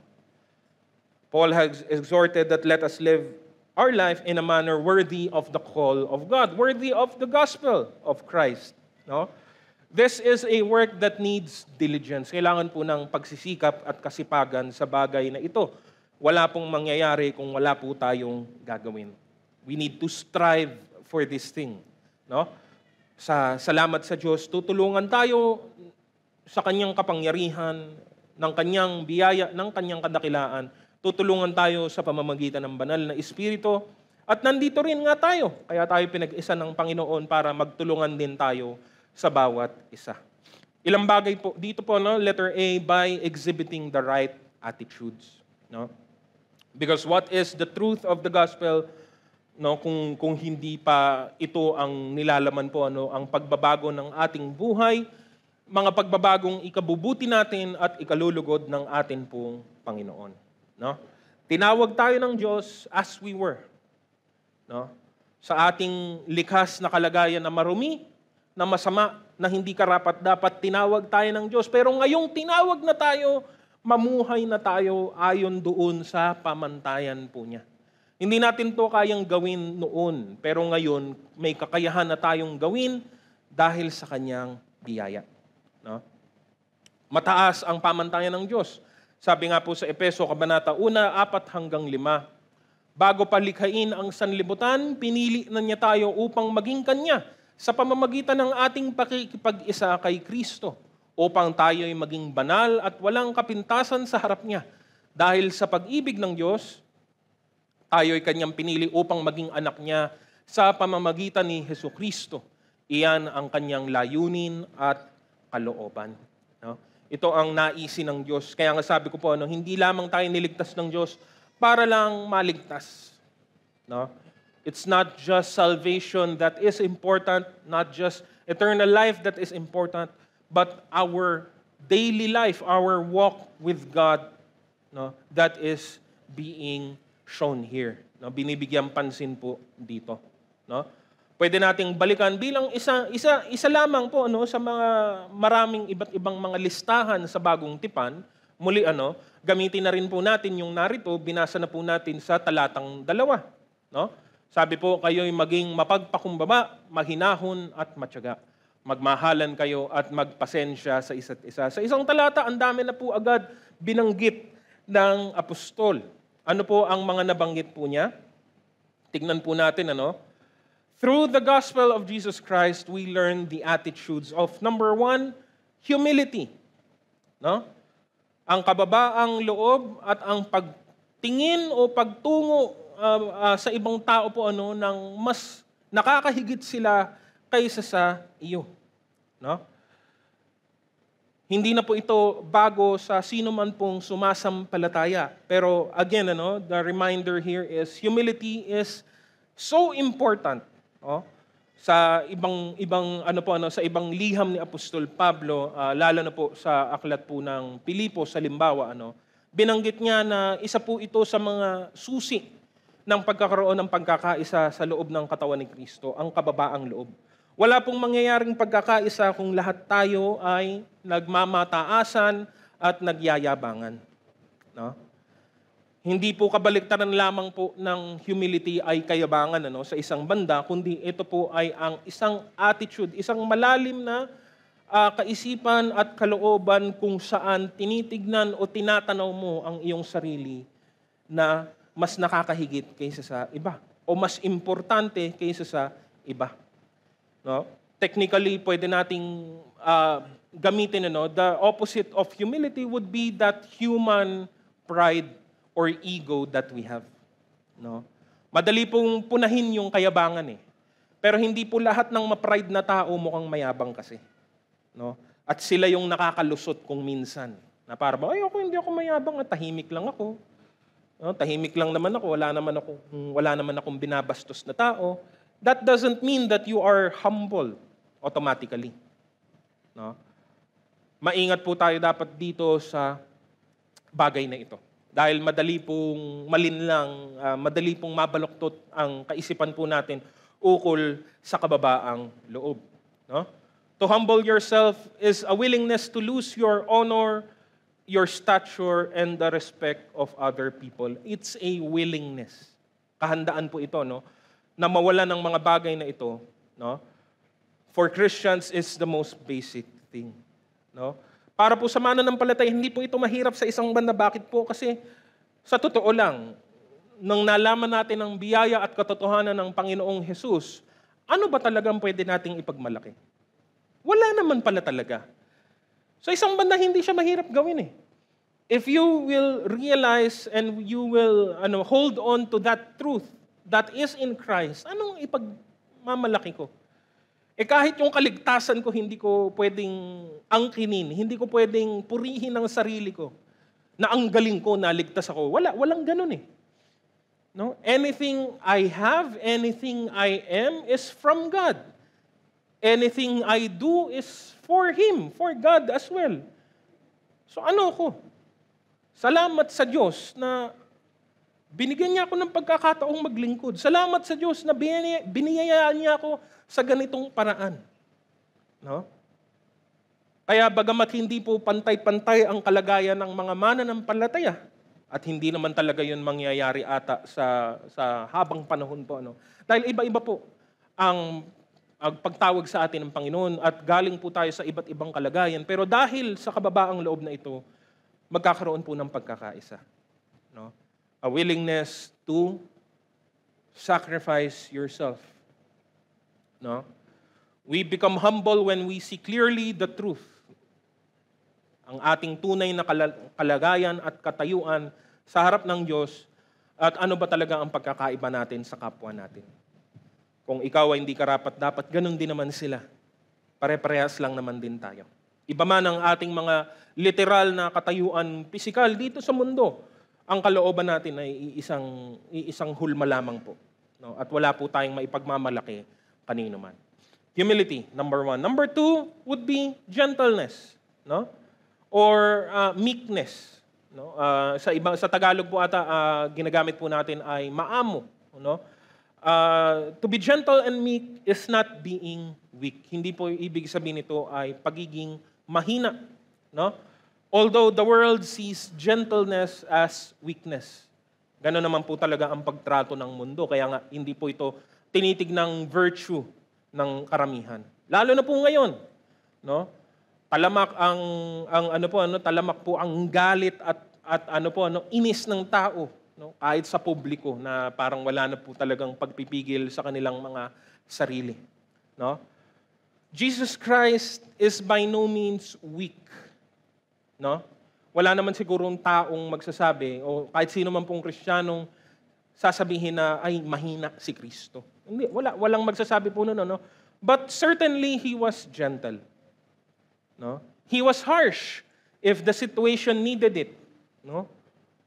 Paul has exhorted that let us live our life in a manner worthy of the call of God, worthy of the gospel of Christ. No? This is a work that needs diligence. Kailangan po ng pagsisikap at kasipagan sa bagay na ito. Wala pong mangyayari kung wala po tayong gagawin. We need to strive for this thing. No? Sa salamat sa Diyos, tutulungan tayo sa Kanyang kapangyarihan, ng Kanyang biyaya, ng Kanyang kadakilaan. Tutulungan tayo sa pamamagitan ng banal na Espiritu. At nandito rin nga tayo. Kaya tayo pinag-isa ng Panginoon para magtulungan din tayo sa bawat isa. Ilang bagay po dito po, letter A, by exhibiting the right attitudes. No? Because what is the truth of the gospel? No, kung hindi pa ito ang nilalaman po, ang pagbabago ng ating buhay, mga pagbabagong ikabubuti natin at ikalulugod ng atin pong Panginoon. No? Tinawag tayo ng Diyos as we were. No? Sa ating likhas na kalagayan na marumi, na masama, na hindi karapat-dapat, tinawag tayo ng Diyos. Pero ngayong tinawag na tayo, mamuhay na tayo ayon doon sa pamantayan po niya. Hindi natin to kayang gawin noon, pero ngayon may kakayahan na tayong gawin dahil sa kanyang biyaya. No? Mataas ang pamantayan ng Diyos. Sabi nga po sa Efeso Kabanata 1, 4 hanggang 5, bago palikhain ang sanlibutan, pinili na niya tayo upang maging Kanya sa pamamagitan ng ating pakikipag-isa kay Kristo, upang tayo'y maging banal at walang kapintasan sa harap niya. Dahil sa pag-ibig ng Diyos, tayo'y Kanyang pinili upang maging anak niya sa pamamagitan ni Jesucristo. Iyan ang Kanyang layunin at kalooban. No? Ito ang naisin ng Diyos. Kaya nga sabi ko po, hindi lamang tayo niligtas ng Diyos para lang maligtas. No? It's not just salvation that is important, not just eternal life that is important, but our daily life, our walk with God, that is being shown here. No? Binibigyan pansin po dito. No? Pwede nating balikan bilang isa lamang po sa mga maraming iba't ibang mga listahan sa bagong tipan. Muli gamitin na rin po natin yung narito, binasa na po natin sa talatang 2. No? Sabi po, kayo'y maging mapagpakumbaba, mahinahon at matyaga. Magmahalan kayo at magpasensya sa isa't isa. Sa isang talata, ang dami na po agad binanggit ng apostol. Ano po ang mga nabanggit po niya? Tignan po natin, Through the gospel of Jesus Christ, we learn the attitudes of, number 1, humility. No? Ang kababaang loob at ang pagtingin o pagtungo sa ibang tao po nang mas nakakahigit sila kaysa sa iyo. No? Hindi na po ito bago sa sino man pong sumasampalataya. Pero again, the reminder here is humility is so important. Sa sa ibang liham ni Apostol Pablo, lalo na po sa aklat po ng Pilipos sa limbawa, binanggit niya na isa po ito sa mga susi ng pagkakaroon ng pagkakaisa sa loob ng katawan ni Kristo, ang kababaang loob. Wala pong mangyayaring pagkakaisa kung lahat tayo ay nagmamataasan at nagyayabangan. No? Hindi po kabaliktaran lamang po ng humility ay kayabangan sa isang banda, kundi ito po ay ang isang attitude, isang malalim na kaisipan at kalooban kung saan tinitignan o tinatanaw mo ang iyong sarili na mas nakakahigit kaysa sa iba o mas importante kaysa sa iba. No? Technically, pwede nating gamitin, the opposite of humility would be that human pride or ego that we have. No? Madali pong punahin yung kayabangan . Pero hindi po lahat ng ma-pride na tao mukhang mayabang kasi. No? At sila yung nakakalusot kung minsan. Na parang, ay ako hindi ako mayabang, tahimik lang ako. No? Tahimik lang naman ako, wala naman akong binabastos na tao. That doesn't mean that you are humble automatically. No? Maingat po tayo dapat dito sa bagay na ito. Dahil madali pong malinlang, madali pong mabaluktot ang kaisipan po natin ukol sa kababaang loob. No? To humble yourself is a willingness to lose your honor, your stature, and the respect of other people. It's a willingness. Kahandaan po ito, no? Na mawala ng mga bagay na ito, no? For Christians is the most basic thing, no? Para po sa mananampalataya, hindi po ito mahirap sa isang banda. Bakit po? Kasi sa totoo lang, nang nalaman natin ang biyaya at katotohanan ng Panginoong Hesus, ano ba talagang pwede nating ipagmalaki? Wala naman pala talaga. Sa isang banda, hindi siya mahirap gawin eh. If you will realize and you will hold on to that truth that is in Christ, anong ipagmamalaki ko? Kahit yung kaligtasan ko, hindi ko pwedeng angkinin, hindi ko pwedeng purihin ang sarili ko, na ang galing ko, naligtas ako. Walang ganun eh. No? Anything I have, anything I am is from God. Anything I do is for Him, for God as well. So ano ko? Salamat sa Diyos na binigyan niya ako ng pagkakataong maglingkod. Salamat sa Diyos na biniyayaan niya ako sa ganitong paraan. No? Kaya bagamat hindi po pantay-pantay ang kalagayan ng mga mananampalataya, at hindi naman talaga yun mangyayari ata sa habang panahon po. Dahil iba-iba po ang pagtawag sa atin ng Panginoon at galing po tayo sa iba't ibang kalagayan. Pero dahil sa kababaang loob na ito, magkakaroon po ng pagkakaisa. No? A willingness to sacrifice yourself. No? We become humble when we see clearly the truth. Ang ating tunay na kalagayan at katayuan sa harap ng Diyos at ano ba talaga ang pagkakaiba natin sa kapwa natin. Kung ikaw ay hindi karapat-dapat, ganun din naman sila. Pare-parehas lang naman din tayo. Iba man ang ating mga literal na katayuan pisikal dito sa mundo, ang kalooban natin ay iisang hulma lamang po. No? At wala po tayong maipagmamalaki kanino man. Humility, number 1. Number 2 would be gentleness. No? Or meekness. No? Sa Tagalog po ata, ginagamit po natin ay maamo. No? To be gentle and meek is not being weak. Hindi po ibig sabihin nito ay pagiging mahina. No? Although the world sees gentleness as weakness. Gano'n naman po talaga ang pagtrato ng mundo. Kaya nga, hindi po ito tinitignang virtue ng karamihan. Lalo na po ngayon. No? Talamak talamak po ang galit at inis ng tao, no? Kahit sa publiko na parang wala na po talagang pagpipigil sa kanilang mga sarili, no? Jesus Christ is by no means weak, no? Wala naman sigurong taong magsasabi o kahit sino man pong Kristiyanong sasabihin na ay mahina si Kristo. Hindi, walang magsasabi po noon, no? But certainly he was gentle. No? He was harsh if the situation needed it. No?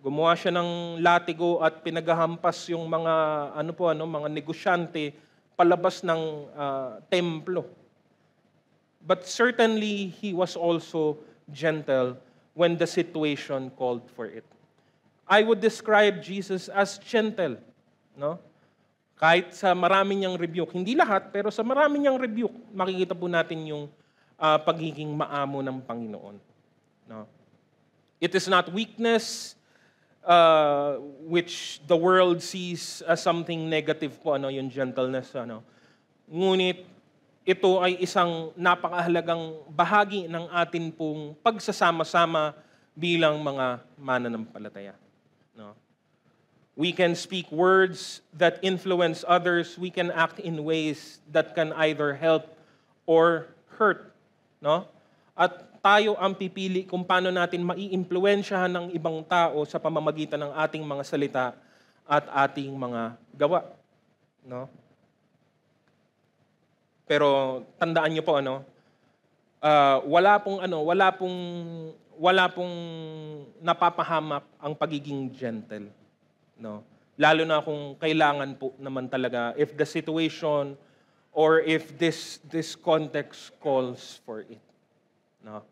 Gumawa siya ng latigo at pinaghahampas yung mga mga negosyante palabas ng templo. But certainly he was also gentle when the situation called for it. I would describe Jesus as gentle. No? Kahit sa marami niyang rebuke, hindi lahat, pero sa marami niyang rebuke, makikita po natin yung pagiging maamo ng Panginoon. No? It is not weakness which the world sees as something negative po, yung gentleness. Ngunit ito ay isang napakahalagang bahagi ng atin pong pagsasama-sama bilang mga mananampalataya. No? We can speak words that influence others. We can act in ways that can either help or hurt. No? At tayo ang pipili kung paano natin maiimpluwensyahan ng ibang tao sa pamamagitan ng ating mga salita at ating mga gawa. No? Pero tandaan niyo po wala pong napapahamak ang pagiging gentle, no? Lalo na kung kailangan po naman talaga, if the situation or if this context calls for it, no?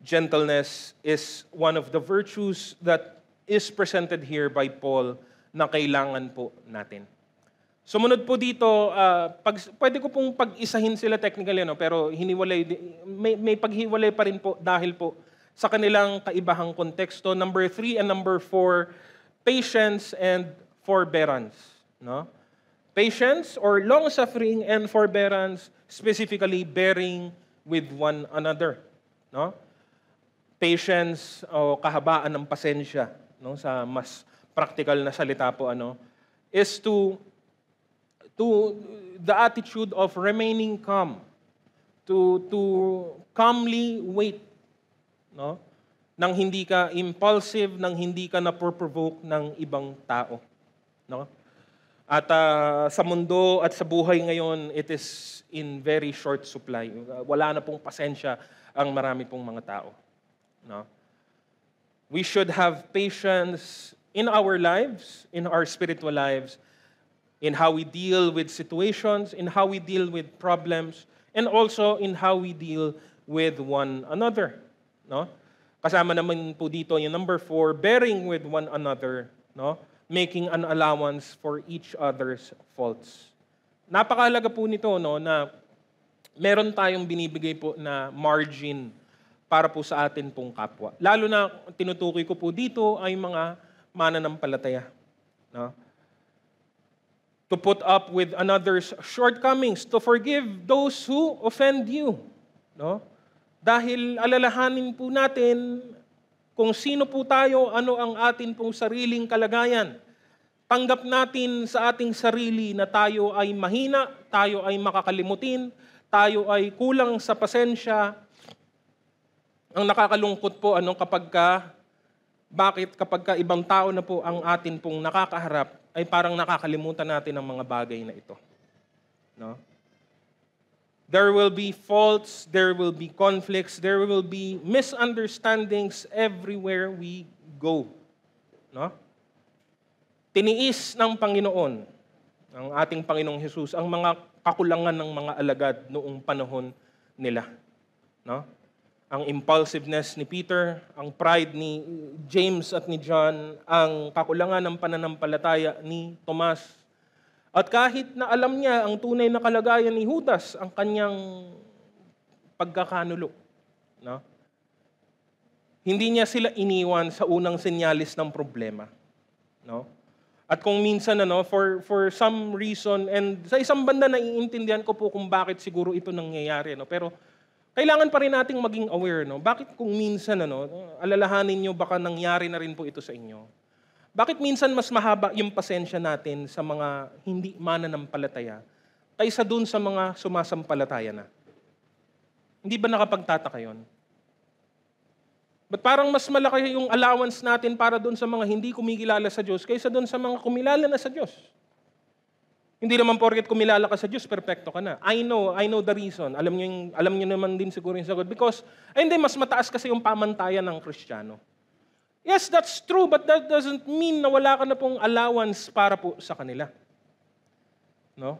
Gentleness is one of the virtues that is presented here by Paul na kailangan po natin. Sumunod po dito, pwede ko pong pag-isahin sila technically, pero may paghiwalay pa rin po dahil po sa kanilang kaibahang konteksto. Number 3 and number 4, patience and forbearance. No? Patience or long-suffering and forbearance, specifically bearing with one another. No? Patience o kahabaan ng pasensya, no? Sa mas practical na salita po, is to the attitude of remaining calm, to calmly wait, no? Nang hindi ka impulsive, nang hindi ka na-provoke ng ibang tao, no? At sa mundo at sa buhay ngayon, it is in very short supply. Wala na pong pasensya ang marami pong mga tao, no? We should have patience in our lives, in our spiritual lives, in how we deal with situations, in how we deal with problems, and also in how we deal with one another. No? Kasama naman po dito yung number 4, bearing with one another, no? Making an allowance for each other's faults. Napakahalaga po nito, na meron tayong binibigay po na margin para po sa atin pong kapwa. Lalo na tinutukoy ko po dito ay mga mananampalataya. No? To put up with another's shortcomings, to forgive those who offend you. No? Dahil alalahanin po natin kung sino po tayo, ano ang atin pong sariling kalagayan. Tanggap natin sa ating sarili na tayo ay mahina, tayo ay makakalimutin, tayo ay kulang sa pasensya. Ang nakakalungkot po bakit kapag ibang tao na po ang atin pong nakakaharap, ay parang nakakalimutan natin ang mga bagay na ito. No? There will be faults, there will be conflicts, there will be misunderstandings everywhere we go. No? Tiniis ng Panginoon, ang ating Panginoong Hesus, ang mga kakulangan ng mga alagad noong panahon nila. No? Ang impulsiveness ni Peter, ang pride ni James at ni John, ang kakulangan ng pananampalataya ni Tomas. At kahit na alam niya ang tunay na kalagayan ni Judas, ang kanyang pagkakanulo. No? Hindi niya sila iniwan sa unang senyalis ng problema. No? At kung minsan, for some reason, and sa isang banda naiintindihan ko po kung bakit siguro ito nangyayari. Pero kailangan pa rin nating maging aware, Bakit kung minsan, alalahanin nyo baka nangyari na rin po ito sa inyo? Bakit minsan mas mahaba yung pasensya natin sa mga hindi mananampalataya kaysa dun sa mga sumasampalataya na? Hindi ba nakapagtataka yun? Ba't parang mas malaki yung allowance natin para dun sa mga hindi kumikilala sa Diyos kaysa dun sa mga kumilala na sa Diyos? Hindi naman porket kumilala ka sa Diyos, perfecto ka na. I know the reason. Alam niyo naman din siguro yung sagot. Because, hindi, mas mataas kasi yung pamantayan ng Kristiyano. Yes, that's true, but that doesn't mean na wala ka na pong allowance para po sa kanila. No?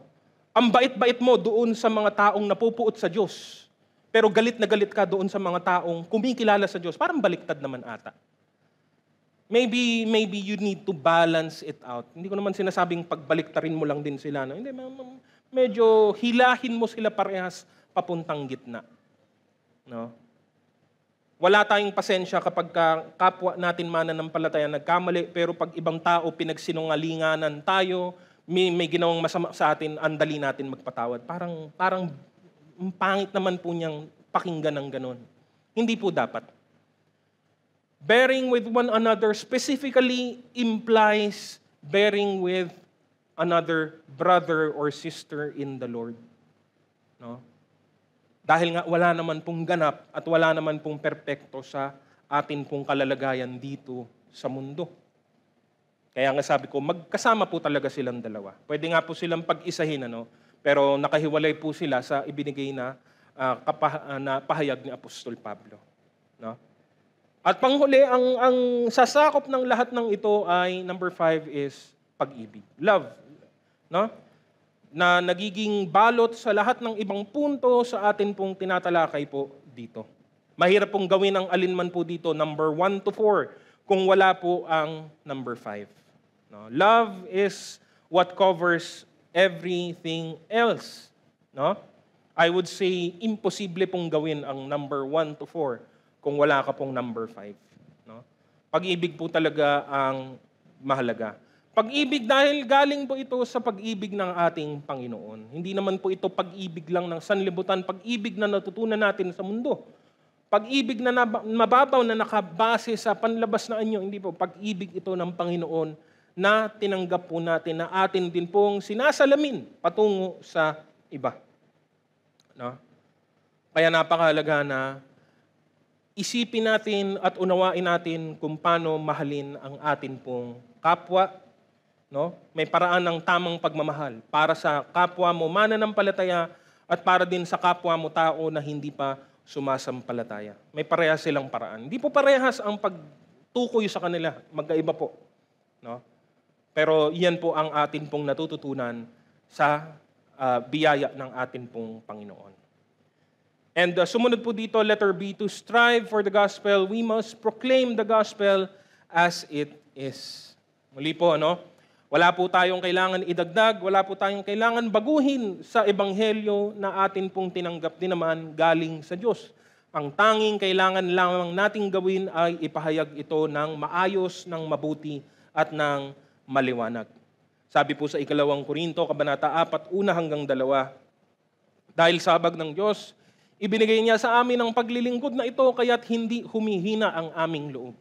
Ang bait-bait mo doon sa mga taong napupuot sa Diyos, pero galit na galit ka doon sa mga taong kumikilala sa Diyos, parang baliktad naman ata. Maybe you need to balance it out. Hindi ko naman sinasabing pagbaliktarin mo lang din sila. No? Hindi, medyo hilahin mo sila parehas papuntang gitna. No? Wala tayong pasensya kapag kapwa natin mananampalataya nagkamali, pero pag ibang tao pinagsinungalinganan tayo, may ginawang masama sa atin, andali natin magpatawad. Parang pangit naman po niyang pakinggan ng ganon. Hindi po dapat. Bearing with one another specifically implies bearing with another brother or sister in the Lord. No? Dahil nga wala naman pong ganap at wala naman pong perpekto sa atin pong kalalagayan dito sa mundo. Kaya nga sabi ko, magkasama po talaga silang dalawa. Pwede nga po silang pag-isahin, Pero nakahiwalay po sila sa ibinigay na, na pahayag ni Apostol Pablo. No? At panghuli, ang sasakop ng lahat ng ito ay, number 5 is pag-ibig. Love. No? Na nagiging balot sa lahat ng ibang punto sa atin pong tinatalakay po dito. Mahirap pong gawin ang alinman po dito, number 1 to 4, kung wala po ang number 5. No? Love is what covers everything else. No? I would say, imposible pong gawin ang number 1 to 4 kung wala ka pong number 5. No? Pag-ibig po talaga ang mahalaga. Pag-ibig dahil galing po ito sa pag-ibig ng ating Panginoon. Hindi naman po ito pag-ibig lang ng sanlibutan, pag-ibig na natutunan natin sa mundo. Pag-ibig na mababaw na nakabase sa panlabas na anyo, hindi po, pag-ibig ito ng Panginoon na tinanggap po natin na atin din pong sinasalamin patungo sa iba. No? Kaya napakahalaga na isipin natin at unawain natin kung paano mahalin ang atin pong kapwa. No? May paraan ng tamang pagmamahal para sa kapwa mo mananampalataya at para din sa kapwa mo tao na hindi pa sumasampalataya. May parehas silang paraan. Hindi po parehas ang pagtukoy sa kanila. Magkaiba po. No? Pero yan po ang atin pong natututunan sa biyaya ng atin pong Panginoon. And sumunod po dito, letter B, to strive for the gospel, we must proclaim the gospel as it is. Muli po, ano? Wala po tayong kailangan idagdag, wala po tayong kailangan baguhin sa ebanghelyo na atin pong tinanggap din naman galing sa Diyos. Ang tanging kailangan lamang nating gawin ay ipahayag ito ng maayos, ng mabuti, at ng maliwanag. Sabi po sa 2 Korinto, Kabanata 4, 1-2, dahil sa habag ng Diyos, ibinigay niya sa amin ang paglilingkod na ito, kaya't hindi humihina ang aming loob.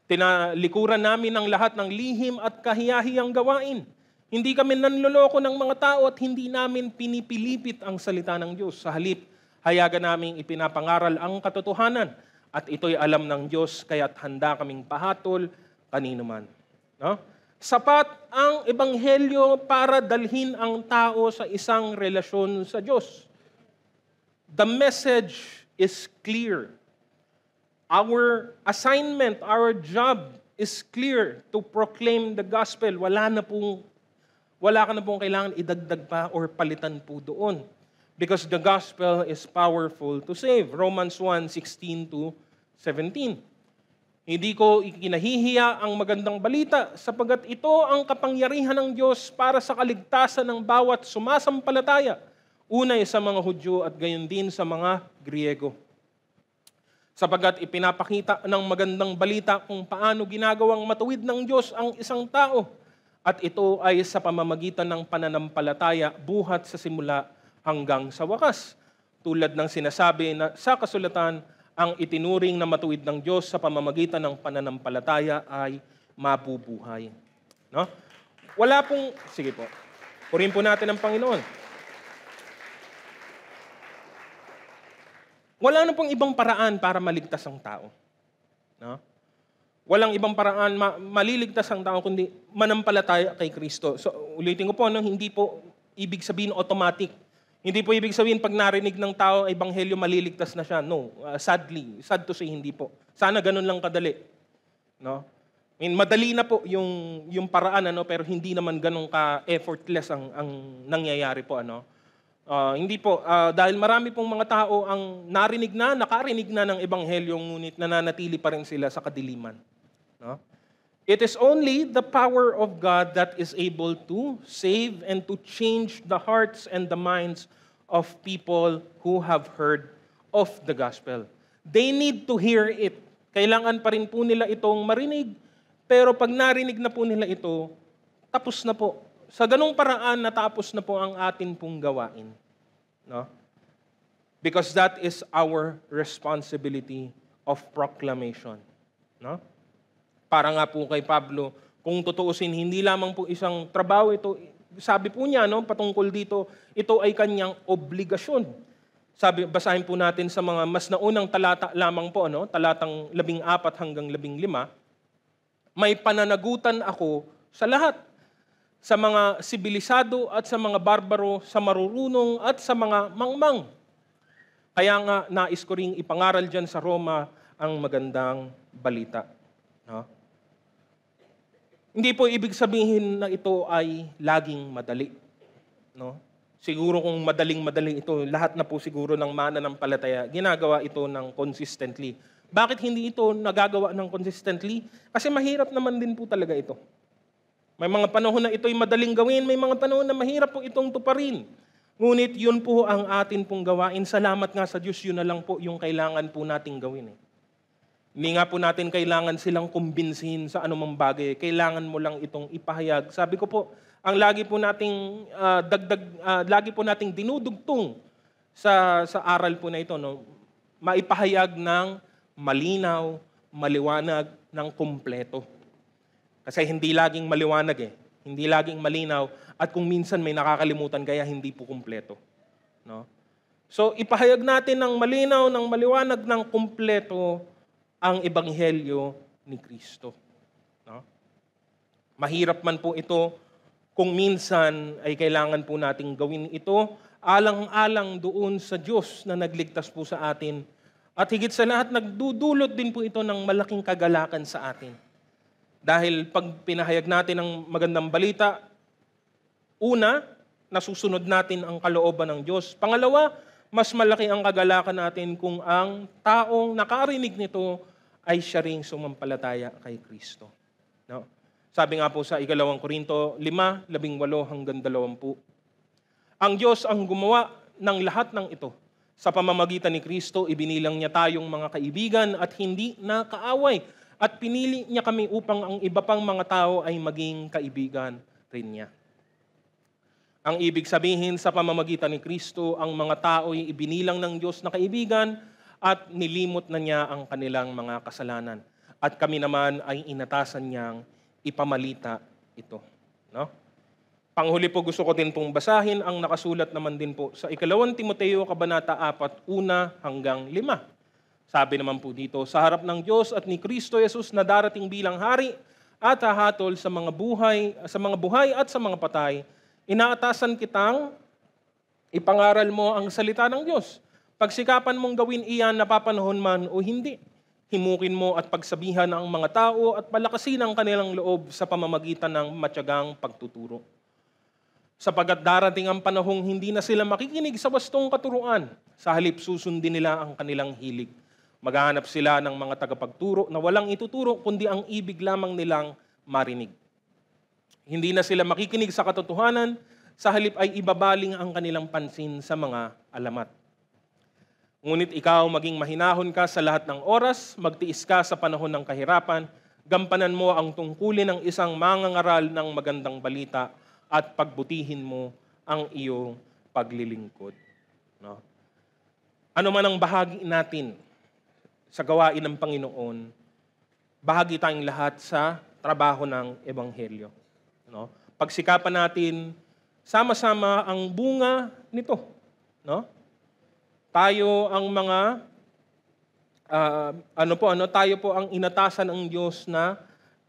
Tinalikuran namin ang lahat ng lihim at kahiyahiyang gawain. Hindi kami nanloloko ng mga tao at hindi namin pinipilipit ang salita ng Diyos. Sa halip, hayagan namin ipinapangaral ang katotohanan at ito'y alam ng Diyos, kaya't handa kaming pahatol kanino man. No? Sapat ang ebanghelyo para dalhin ang tao sa isang relasyon sa Diyos. The message is clear. Our assignment, our job is clear to proclaim the gospel. Wala ka na pong kailangan idagdag pa or palitan po doon. Because the gospel is powerful to save. Romans 1:16-17. Hindi ko ikinahihiya ang magandang balita sapagat ito ang kapangyarihan ng Diyos para sa kaligtasan ng bawat sumasampalataya. Unay sa mga Hudyo at gayon din sa mga Griego. Sapagat ipinapakita ng magandang balita kung paano ginagawang matuwid ng Diyos ang isang tao. At ito ay sa pamamagitan ng pananampalataya buhat sa simula hanggang sa wakas. Tulad ng sinasabi na sa kasulatan, ang itinuring na matuwid ng Diyos sa pamamagitan ng pananampalataya ay mabubuhay. No? Wala pong, sige po, purihin po natin ang Panginoon. Wala na pong ibang paraan para maligtas ang tao. No? Walang ibang paraan maliligtas ang tao kundi manampalataya kay Kristo. So ulitin ko po, no, hindi po ibig sabihin automatic. Hindi po ibig sabihin pag narinig ng tao ay ebanghelyo maliligtas na siya. No, sad to say hindi po. Sana ganun lang kadali. No? I mean, madali na po yung paraan, ano, pero hindi naman ganun ka-effortless ang nangyayari po, ano. Hindi po, dahil marami pong mga tao ang nakarinig na ng ebanghelyo, ngunit nananatili pa rin sila sa kadiliman. No? It is only the power of God that is able to save and to change the hearts and the minds of people who have heard of the gospel. They need to hear it. Kailangan pa rin po nila itong marinig, pero pag narinig na po nila ito, tapos na po. Sa ganung paraan, natapos na po ang atin pong gawain. No? Because that is our responsibility of proclamation. No? Para nga po kay Pablo, kung tutuusin, hindi lamang po isang trabaho ito, sabi po niya, no, patungkol dito, ito ay kanyang obligasyon. Basahin po natin sa mga mas naunang talata lamang po, no, talatang 14 hanggang 15, may pananagutan ako sa lahat. sa mga sibilisado at sa mga barbaro, sa marurunong at sa mga mangmang. Kaya nga, nais ko ring ipangaral dyan sa Roma ang magandang balita. No? Hindi po ibig sabihin na ito ay laging madali. No? Siguro kung madaling-madali ito, lahat na po siguro ng mananampalataya, ginagawa ito ng consistently. Bakit hindi ito nagagawa ng consistently? Kasi mahirap naman din po talaga ito. May mga panahon na ito'y madaling gawin, may mga panahon na mahirap po itong tuparin. Ngunit yun po ang atin pong gawain. Salamat nga sa Diyos, yun na lang po yung kailangan po nating gawin. Hindi nga po natin kailangan silang kumbinsihin sa anumang bagay. Kailangan mo lang itong ipahayag. Sabi ko po, ang lagi po nating dinudugtong sa aral po na ito, no, maipahayag ng malinaw, maliwanag, ng kumpleto. Kasi hindi laging maliwanag hindi laging malinaw, at kung minsan may nakakalimutan kaya hindi po kumpleto. No? So ipahayag natin ng malinaw, ng maliwanag, ng kumpleto ang ebanghelyo ni Kristo. No? Mahirap man po ito, kung minsan ay kailangan po nating gawin ito alang-alang doon sa Diyos na nagligtas po sa atin. At higit sa lahat, nagdudulot din po ito ng malaking kagalakan sa atin. Dahil pag pinahayag natin ang magandang balita, una, nasusunod natin ang kalooban ng Diyos. Pangalawa, mas malaki ang kagalakan natin kung ang taong nakarinig nito ay siya ring sumampalataya kay Kristo. No? Sabi nga po sa 2 Korinto 5:18-20, ang Diyos ang gumawa ng lahat ng ito. Sa pamamagitan ni Kristo, ibinilang niya tayong mga kaibigan at hindi na kaaway. At pinili niya kami upang ang iba pang mga tao ay maging kaibigan rin niya. Ang ibig sabihin, sa pamamagitan ni Kristo, ang mga tao ay ibinilang ng Diyos na kaibigan at nilimot na niya ang kanilang mga kasalanan. At kami naman ay inatasan niyang ipamalita ito. No? Panghuli po, gusto ko din pong basahin ang nakasulat naman din po sa 2 Timoteo Kabanata 4:1-5. Sabi naman po dito, sa harap ng Diyos at ni Kristo Jesus na darating bilang hari at hahatol sa mga buhay at sa mga patay, inaatasan kitang ipangaral mo ang salita ng Diyos. Pagsikapan mong gawin iyan napapanahon man o hindi. Himukin mo at pagsabihan ang mga tao at palakasin ang kanilang loob sa pamamagitan ng matyagang pagtuturo. Sapagat darating ang panahong hindi na sila makikinig sa wastong katuruan, sa halip susundin nila ang kanilang hilig. Maghahanap sila ng mga tagapagturo na walang ituturo kundi ang ibig lamang nilang marinig. Hindi na sila makikinig sa katotohanan, sa halip ay ibabaling ang kanilang pansin sa mga alamat. Ngunit ikaw maging mahinahon ka sa lahat ng oras, magtiis ka sa panahon ng kahirapan, gampanan mo ang tungkulin ng isang mangangaral ng magandang balita at pagbutihin mo ang iyong paglilingkod. No? Ano man ang bahagi natin sa gawain ng Panginoon, bahagi tayong lahat sa trabaho ng Ebanghelyo. No? Pagsikapan natin, sama-sama ang bunga nito. No? Tayo ang mga, tayo po ang inatasan ng Diyos na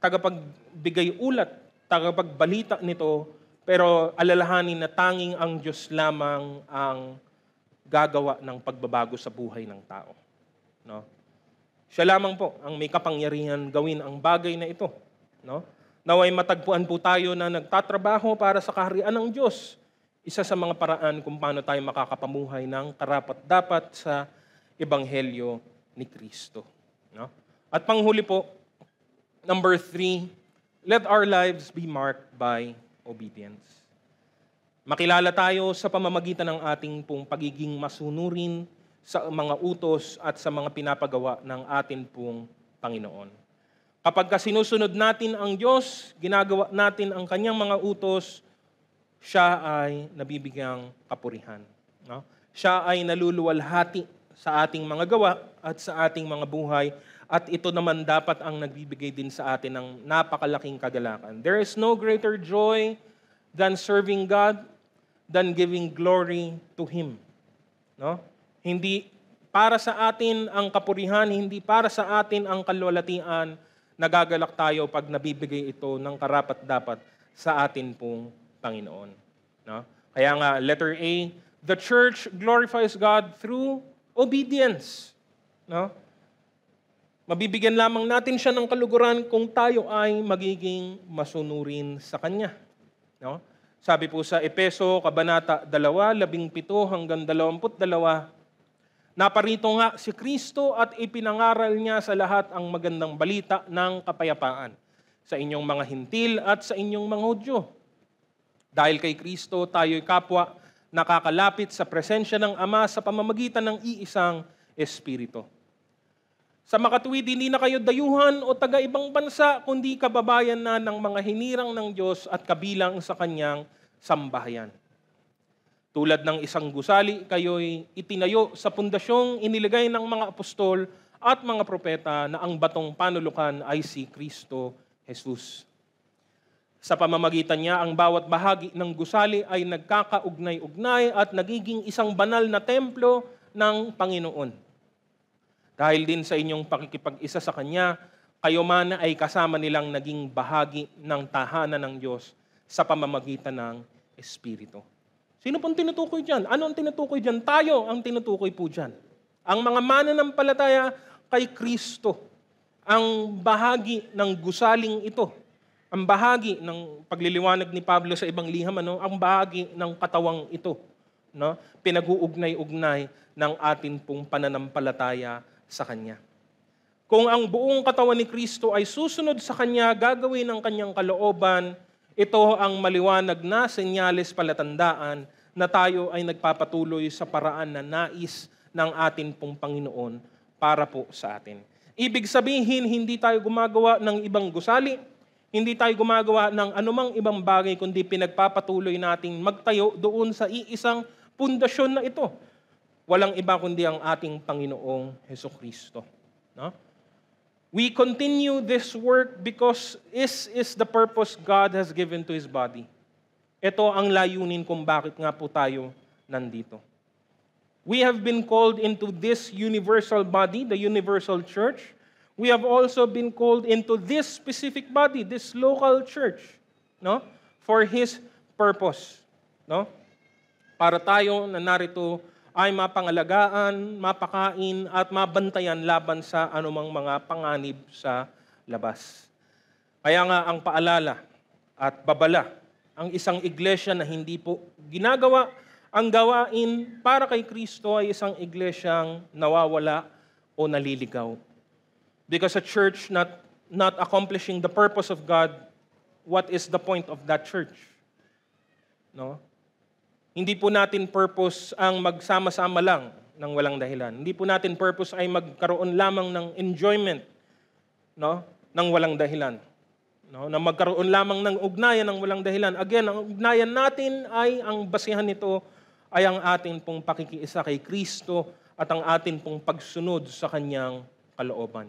tagapagbigay ulat, tagapagbalita nito, pero alalahanin na tanging ang Diyos lamang ang gagawa ng pagbabago sa buhay ng tao. No? Siya lamang po ang may kapangyarihan gawin ang bagay na ito. No? Naway matagpuan po tayo na nagtatrabaho para sa kaharian ng Diyos. Isa sa mga paraan kung paano tayo makakapamuhay ng karapat-dapat sa Ebanghelyo ni Kristo. No? At panghuli po, number 3, let our lives be marked by obedience. Makilala tayo sa pamamagitan ng ating pong pagiging masunurin sa mga utos at sa mga pinapagawa ng atin pong Panginoon. Kapag sinusunod natin ang Diyos, ginagawa natin ang kanyang mga utos, siya ay nabibigyang kapurihan. No? Siya ay naluluwalhati sa ating mga gawa at sa ating mga buhay, at ito naman dapat ang nagbibigay din sa atin ng napakalaking kagalakan. There is no greater joy than serving God, than giving glory to Him. No? Hindi para sa atin ang kapurihan, hindi para sa atin ang kalwalatian, nagagalak tayo pag nabibigay ito ng karapat-dapat sa atin pong Panginoon. No? Kaya nga, letter A, the church glorifies God through obedience. No? Mabibigyan lamang natin siya ng kaluguran kung tayo ay magiging masunurin sa Kanya. No? Sabi po sa Epeso, Kabanata 2, 17 hanggang 22, naparito nga si Kristo at ipinangaral niya sa lahat ang magandang balita ng kapayapaan sa inyong mga hintil at sa inyong mga Hudyo. Dahil kay Kristo, tayo'y kapwa nakakalapit sa presensya ng Ama sa pamamagitan ng iisang Espiritu. Sa makatuwid, hindi na kayo dayuhan o taga-ibang bansa, kundi kababayan na ng mga hinirang ng Diyos at kabilang sa Kanyang sambahayan. Tulad ng isang gusali, kayo'y itinayo sa pundasyong iniligay ng mga apostol at mga propeta na ang batong panulukan ay si Kristo Jesus. Sa pamamagitan niya, ang bawat bahagi ng gusali ay nagkakaugnay-ugnay at nagiging isang banal na templo ng Panginoon. Dahil din sa inyong pakikipag-isa sa Kanya, kayo man ay kasama nilang naging bahagi ng tahanan ng Diyos sa pamamagitan ng Espiritu. Sino pong tinutukoy dyan? Ano ang tinutukoy dyan? Tayo ang tinutukoy po dyan. Ang mga mananampalataya kay Kristo, ang bahagi ng gusaling ito, ang bahagi ng pagliliwanag ni Pablo sa ibang liham, ang bahagi ng katawang ito, pinag-uugnay-ugnay ng atin pong pananampalataya sa Kanya. Kung ang buong katawan ni Kristo ay susunod sa Kanya, gagawin ng Kanyang kalooban, ito ang maliwanag na senyales palatandaan na tayo ay nagpapatuloy sa paraan na nais ng atin pong Panginoon para po sa atin. Ibig sabihin, hindi tayo gumagawa ng ibang gusali, hindi tayo gumagawa ng anumang ibang bagay, kundi pinagpapatuloy nating magtayo doon sa iisang pundasyon na ito. Walang iba kundi ang ating Panginoong Hesukristo. No? We continue this work because this is the purpose God has given to His body. Ito ang layunin kung bakit nga po tayo nandito. We have been called into this universal body, the universal church. We have also been called into this specific body, this local church, for His purpose. No? Para tayo na narito ay mapangalagaan, mapakain, at mabantayan laban sa anumang mga panganib sa labas. Kaya nga ang paalala at babala, ang isang iglesia na hindi po ginagawa ang gawain para kay Kristo ay isang iglesyang nawawala o naliligaw. Because a church not accomplishing the purpose of God, what is the point of that church? No? Hindi po natin purpose ang magsama-sama lang ng walang dahilan. Hindi po natin purpose ay magkaroon lamang ng enjoyment, ng walang dahilan. Na magkaroon lamang ng ugnayan ng walang dahilan. Again, ang ugnayan natin ay, ang basihan nito ay ang atin pong pakikiisa kay Kristo at ang atin pong pagsunod sa Kanyang kalooban.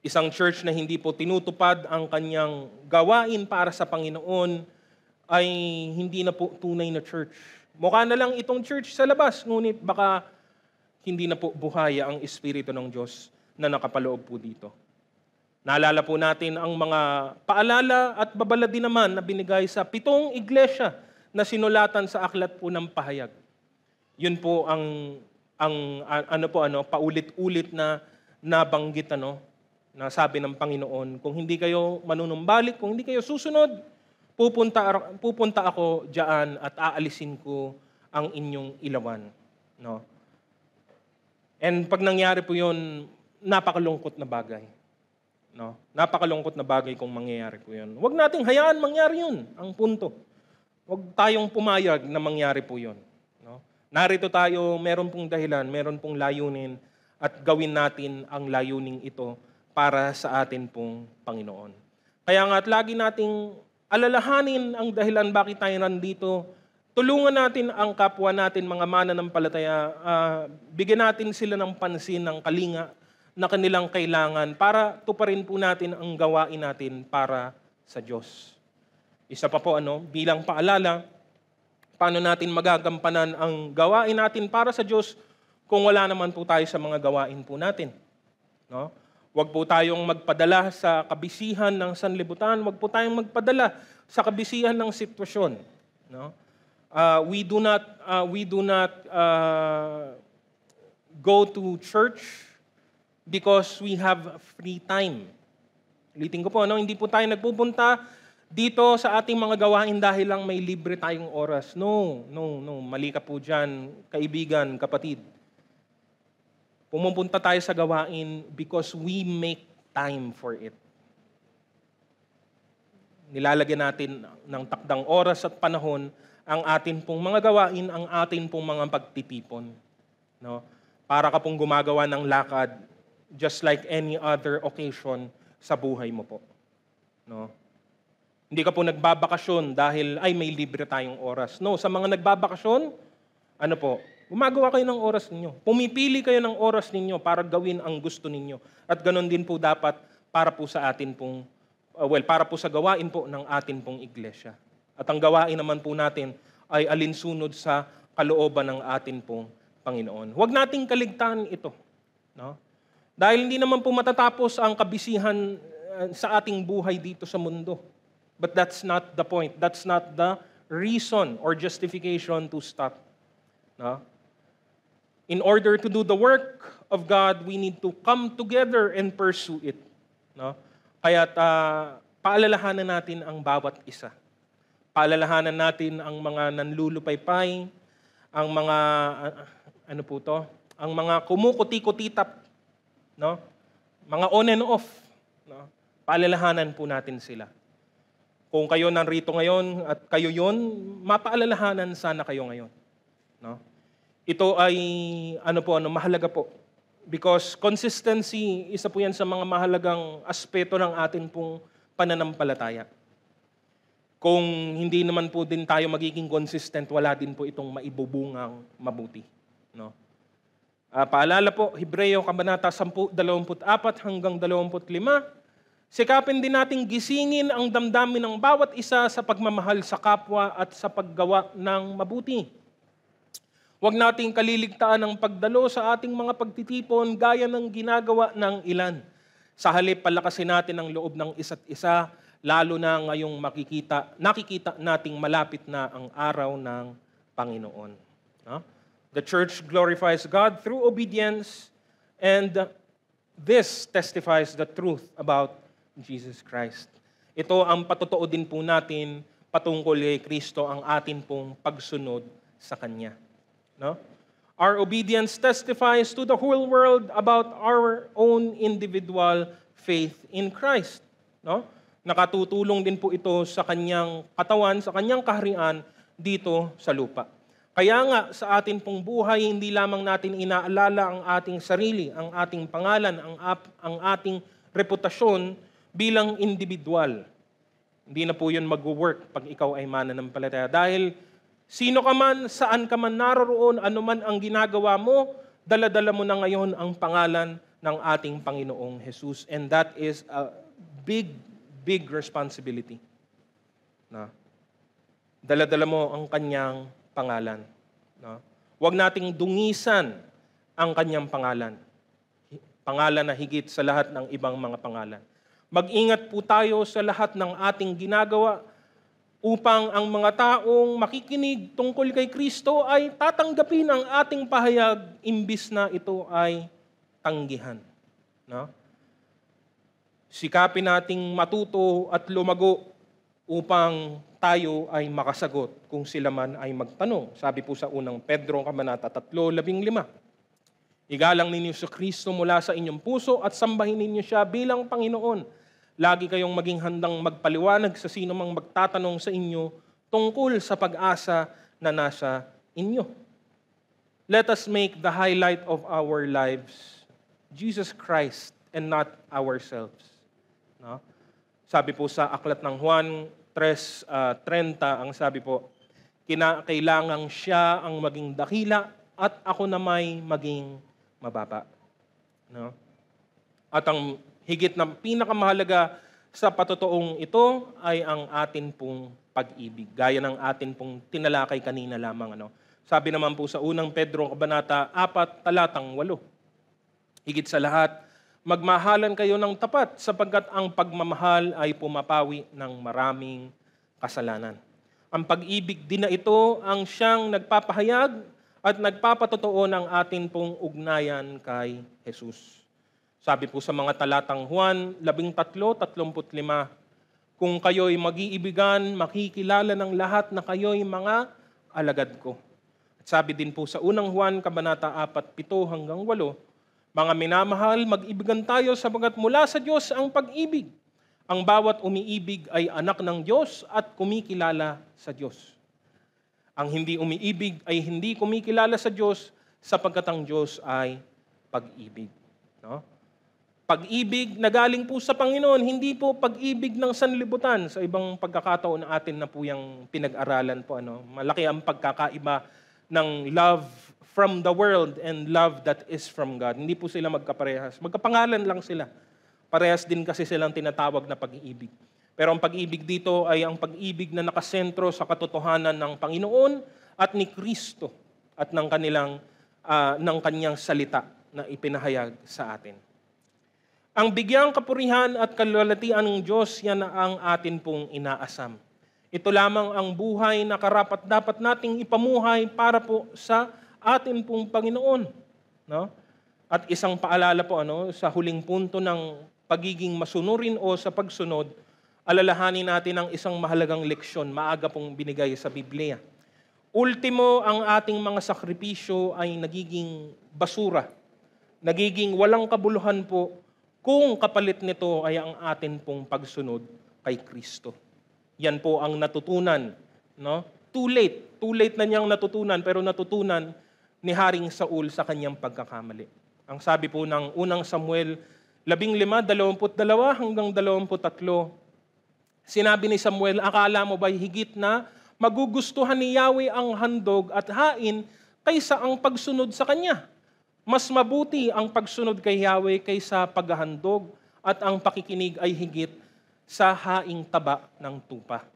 Isang church na hindi po tinutupad ang kanyang gawain para sa Panginoon ay hindi na po tunay na church. Mukha na lang itong church sa labas, ngunit baka hindi na po buhaya ang Espiritu ng Diyos na nakapaloob po dito. Naalala po natin ang mga paalala at babala din naman na binigay sa 7 iglesia na sinulatan sa aklat po ng pahayag. Yun po ang paulit-ulit na nabanggit na sabi ng Panginoon, kung hindi kayo manunumbalik, kung hindi kayo susunod, pupunta ako diyan at aalisin ko ang inyong ilawan. No? And pag nangyari po yun, napakalungkot na bagay. No? Napakalungkot na bagay kung mangyayari po yun. Huwag nating hayaan mangyari yun, ang punto. Huwag tayong pumayag na mangyari po yun. No? Narito tayo, meron pong dahilan, meron pong layunin, at gawin natin ang layuning ito para sa atin pong Panginoon. Kaya nga at lagi nating alalahanin ang dahilan bakit tayo nandito. Tulungan natin ang kapwa natin, mga mananampalataya. Bigyan natin sila ng pansin, ng kalinga na kanilang kailangan para tuparin po natin ang gawain natin para sa Diyos. Isa pa po, bilang paalala, paano natin magagampanan ang gawain natin para sa Diyos kung wala naman po tayo sa mga gawain po natin. No? Huwag po tayong magpadala sa kabisihan ng sanlibutan. Huwag po tayong magpadala sa kabisihan ng sitwasyon. No? We do not go to church because we have free time. Ulitin ko po, no? Hindi po tayo nagpupunta dito sa ating mga gawain dahil lang may libre tayong oras. No. Mali ka po dyan, kaibigan, kapatid. Pumupunta tayo sa gawain because we make time for it. Nilalagyan natin ng takdang oras at panahon ang atin pong mga gawain, ang atin pong mga pagtitipon. No? Para ka pong gumagawa ng lakad just like any other occasion sa buhay mo po. No? Hindi ka po nagbabakasyon dahil ay may libre tayong oras. No, sa mga nagbabakasyon, ano po, gumagawa kayo ng oras ninyo. Pumipili kayo ng oras ninyo para gawin ang gusto ninyo. At ganoon din po dapat para po sa atin pong, para po sa gawain po ng atin pong iglesia. At ang gawain naman po natin ay alinsunod sa kalooban ng atin pong Panginoon. Huwag nating kaligtaan ito. No? Dahil hindi naman po matatapos ang kabisihan sa ating buhay dito sa mundo. But that's not the point. That's not the reason or justification to stop. No? In order to do the work of God, we need to come together and pursue it. No? Kaya't paalalahanan natin ang bawat isa. Paalalahanan natin ang mga nanlulupaypay, ang mga, ang mga kumukuti-kutitap, no? Mga on and off. No? Paalalahanan po natin sila. Kung kayo narito ngayon at kayo yon, mapaalalahanan sana kayo ngayon. No? Ito ay mahalaga po. Because consistency, isa po yan sa mga mahalagang aspeto ng atin pong pananampalataya. Kung hindi naman po din tayo magiging consistent, wala din po itong maibubungang mabuti. No? Paalala po, Hebreo Kabanata 10:24 hanggang 25, sikapin din nating gisingin ang damdamin ng bawat isa sa pagmamahal sa kapwa at sa paggawa ng mabuti. Huwag nating kaliligtaan ang pagdalo sa ating mga pagtitipon gaya ng ginagawa ng ilan. Sa halip, palakasin natin ang loob ng isa't isa, lalo na ngayong nakikita nating malapit na ang araw ng Panginoon. No? The church glorifies God through obedience, and this testifies the truth about Jesus Christ. Ito ang patotoo din po natin patungkol kay Kristo, ang atin pong pagsunod sa Kanya. No? Our obedience testifies to the whole world about our own individual faith in Christ. No? Nakatutulong din po ito sa Kanyang katawan, sa Kanyang kaharian dito sa lupa. Kaya nga sa atin pong buhay, hindi lamang natin inaalala ang ating sarili, ang ating pangalan, ang ating reputasyon bilang individual. Hindi na po yun mag-work pag ikaw ay mananampalataya. Dahil sino ka man, saan ka man naroroon, anuman ang ginagawa mo, dala-dala mo na ngayon ang pangalan ng ating Panginoong Jesus. And that is a big responsibility. Na dala-dala mo ang kanyang pangalan. No? Huwag nating dungisan ang kanyang pangalan. Pangalan na higit sa lahat ng ibang mga pangalan. Mag-ingat po tayo sa lahat ng ating ginagawa upang ang mga taong makikinig tungkol kay Kristo ay tatanggapin ang ating pahayag imbis na ito ay tanggihan. No? Sikapin nating matuto at lumago upang tayo ay makasagot kung sila man ay magtanong. Sabi po sa unang Pedro Kabanata 3:15. Igalang ninyo si Kristo mula sa inyong puso at sambahin ninyo siya bilang Panginoon. Lagi kayong maging handang magpaliwanag sa sino mang magtatanong sa inyo tungkol sa pag-asa na nasa inyo. Let us make the highlight of our lives Jesus Christ and not ourselves. No? Sabi po sa aklat ng Juan 3:30, ang sabi po, kinakailangang siya ang maging dakila at ako na may maging mababa. No? At ang higit na pinakamahalaga sa patotoong ito ay ang atin pong pag-ibig. Gaya ng atin pong tinalakay kanina lamang. Sabi naman po sa unang Pedro Kabanata 4:8, higit sa lahat, Magmahalan kayo ng tapat sapagkat ang pagmamahal ay pumapawi ng maraming kasalanan. Ang pag-ibig din na ito ang siyang nagpapahayag at nagpapatotoo ng atin pong ugnayan kay Jesus. Sabi po sa mga talatang Juan 13:35, kung kayo'y mag-iibigan, makikilala ng lahat na kayo'y mga alagad ko. At sabi din po sa unang Juan, kabanata 4:7-8, mga minamahal, mag-ibigan tayo sapagkat mula sa Diyos ang pag-ibig. Ang bawat umiibig ay anak ng Diyos at kumikilala sa Diyos. Ang hindi umiibig ay hindi kumikilala sa Diyos sapagkat ang Diyos ay pag-ibig. No? Pag-ibig na galing po sa Panginoon, hindi po pag-ibig ng sanlibutan. Sa ibang pagkakataon atin na po yung pinag-aralan po. Malaki ang pagkakaiba ng love from the world and love that is from God. Hindi po sila magkaparehas. Magkapangalan lang sila. Parehas din kasi silang tinatawag na pag-ibig. Pero ang pag-ibig dito ay ang pag-ibig na nakasentro sa katotohanan ng Panginoon at ni Kristo at ng kanyang salita na ipinahayag sa atin. Ang bigyang kapurihan at kalwalhatian ng Diyos, yan ang atin pong inaasam. Ito lamang ang buhay na karapat-dapat nating ipamuhay para po sa atin pong Panginoon. No? At isang paalala po sa huling punto ng pagiging masunurin o sa pagsunod, alalahanin natin ang isang mahalagang leksyon, maaga pong binigay sa Biblia. Ultimo, ang ating mga sakripisyo ay nagiging basura, nagiging walang kabuluhan po kung kapalit nito ay ang atin pong pagsunod kay Kristo. Yan po ang natutunan. No? Too late na niyang natutunan, pero natutunan ni Haring Saul sa kanyang pagkakamali. Ang sabi po ng unang Samuel 15:22-23, sinabi ni Samuel, akala mo ba'y higit na magugustuhan ni Yahweh ang handog at hain kaysa ang pagsunod sa Kanya? Mas mabuti ang pagsunod kay Yahweh kaysa paghahandog at ang pakikinig ay higit sa haing taba ng tupa.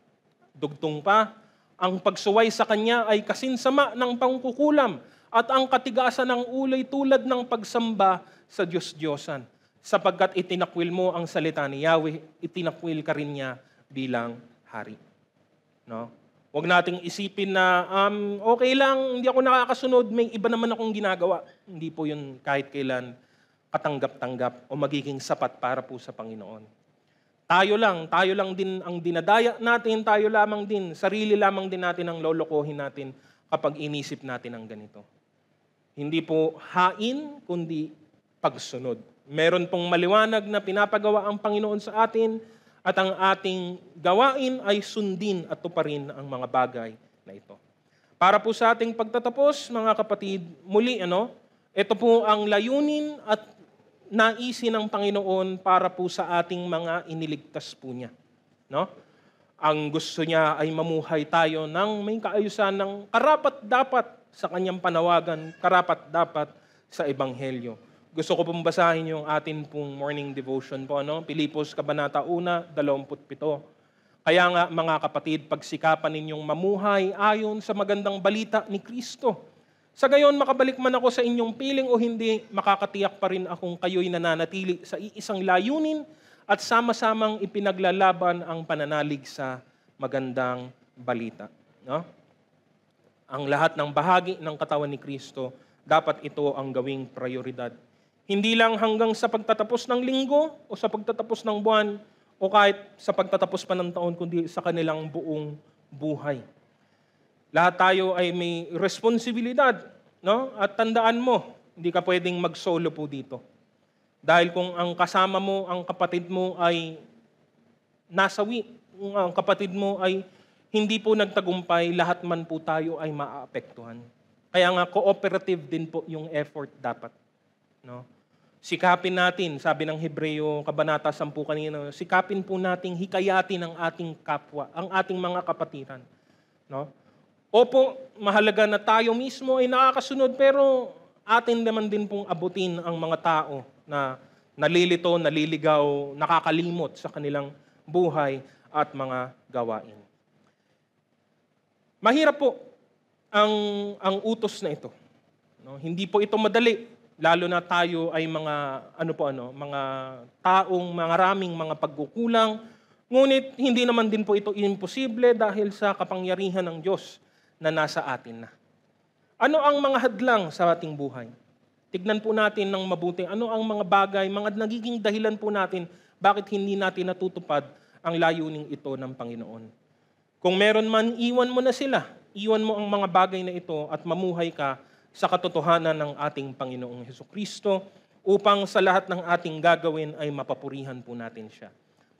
Dugtong pa, ang pagsuway sa Kanya ay kasinsama ng pangkukulam at ang katigasan ng uloy tulad ng pagsamba sa Diyos-Diyosan. Sapagkat itinakwil mo ang salita ni Yahweh, itinakwil ka rin niya bilang hari. No? Huwag nating isipin na, okay lang, hindi ako nakakasunod, may iba naman akong ginagawa. Hindi po yun kahit kailan katanggap-tanggap o magiging sapat para po sa Panginoon. Tayo lang din ang dinadaya natin, tayo lamang din, sarili lamang din natin ang lolokohin natin kapag inisip natin ang ganito. Hindi po hain, kundi pagsunod. Meron pong maliwanag na pinapagawa ang Panginoon sa atin at ang ating gawain ay sundin at tuparin ang mga bagay na ito. Para po sa ating pagtatapos, mga kapatid, muli, ito po ang layunin at naisin ng Panginoon para po sa ating mga iniligtas po niya. No? Ang gusto niya ay mamuhay tayo ng may kaayusan ng karapat-dapat sa kanyang panawagan, karapat-dapat sa Ebanghelyo. Gusto ko pong basahin yung atin pong morning devotion po. Pilipos, Kabanata 1:27. Kaya nga mga kapatid, pagsikapan ninyong mamuhay ayon sa magandang balita ni Kristo. Sa gayon, makabalik man ako sa inyong piling o hindi, makakatiyak pa rin akong kayo'y nananatili sa iisang layunin at sama-samang ipinaglalaban ang pananalig sa magandang balita. No? Ang lahat ng bahagi ng katawan ni Kristo, dapat ito ang gawing prioridad. Hindi lang hanggang sa pagtatapos ng linggo o sa pagtatapos ng buwan o kahit sa pagtatapos pa ng taon, kundi sa kanilang buong buhay. Lahat tayo ay may responsibilidad, no? At tandaan mo, hindi ka pwedeng mag-solo po dito. Dahil kung ang kasama mo, ang kapatid mo ay nasawi, kung ang kapatid mo ay hindi po nagtagumpay, lahat man po tayo ay maaapektuhan. Kaya nga cooperative din po yung effort dapat. No? Sikapin natin, sabi ng Hebreo, Kabanata 10 kanina, sikapin po nating hikayatin ang ating kapwa, ang ating mga kapatiran. No? Opo, mahalaga na tayo mismo ay nakakasunod, pero atin naman din pong abutin ang mga tao na nalilito, naliligaw, nakakalimot sa kanilang buhay at mga gawain. Mahirap po ang utos na ito. No? Hindi po ito madali. lalo na tayo ay mga mga taong maraming mga pagkukulang. Ngunit hindi naman din po ito imposible dahil sa kapangyarihan ng Diyos na nasa atin na. Ano ang mga hadlang sa ating buhay? Tignan po natin ng mabuti ano ang mga bagay, mga nagiging dahilan po natin bakit hindi natin natutupad ang layuning ito ng Panginoon. Kung meron man, iwan mo na sila. Iwan mo ang mga bagay na ito at mamuhay ka sa katotohanan ng ating Panginoong Hesukristo upang sa lahat ng ating gagawin ay mapapurihan po natin siya.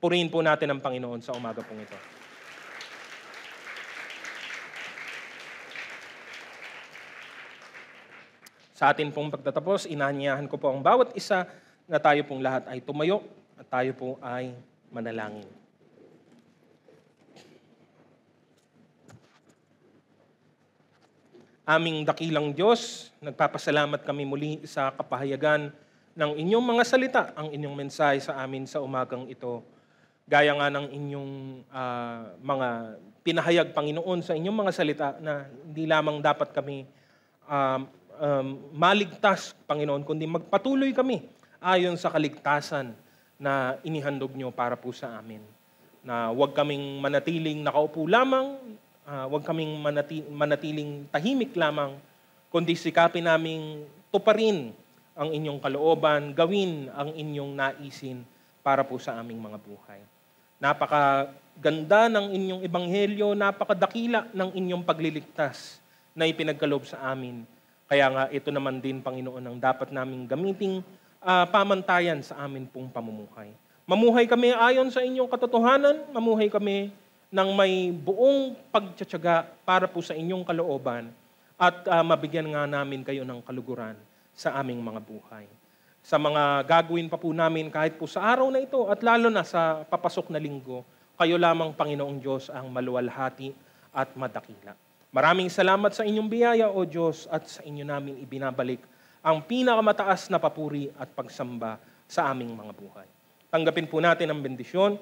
Purihin po natin ang Panginoon sa umaga pong ito. Sa atin pong pagtatapos, inanyayahan ko po ang bawat isa na tayo pong lahat ay tumayo at tayo po ay manalangin. Aming dakilang Diyos, nagpapasalamat kami muli sa kapahayagan ng inyong mga salita, ang inyong mensahe sa amin sa umagang ito. Gaya nga ng inyong mga pinahayag, Panginoon, sa inyong mga salita na hindi lamang dapat kami maligtas, Panginoon, kundi magpatuloy kami ayon sa kaligtasan na inihandog nyo para po sa amin. Na huwag kaming manatiling nakaupo lamang, huwag kaming manatiling tahimik lamang, kundi sikapin naming tuparin ang inyong kalooban, gawin ang inyong naisin para po sa aming mga buhay. Napakaganda ng inyong ebanghelyo, napakadakila ng inyong pagliligtas na ipinagkaloob sa amin. Kaya nga ito naman din, Panginoon, ang dapat naming gamiting pamantayan sa amin pong pamumuhay. Mamuhay kami ayon sa inyong katotohanan, mamuhay kami ng may buong pagtsatsaga para po sa inyong kalooban at mabigyan nga namin kayo ng kaluguran sa aming mga buhay. Sa mga gagawin pa po namin kahit po sa araw na ito at lalo na sa papasok na linggo, kayo lamang, Panginoong Diyos, ang maluwalhati at madakila. Maraming salamat sa inyong biyaya, O Diyos, at sa inyo namin ibinabalik ang pinakamataas na papuri at pagsamba sa aming mga buhay. Tanggapin po natin ang bendisyon.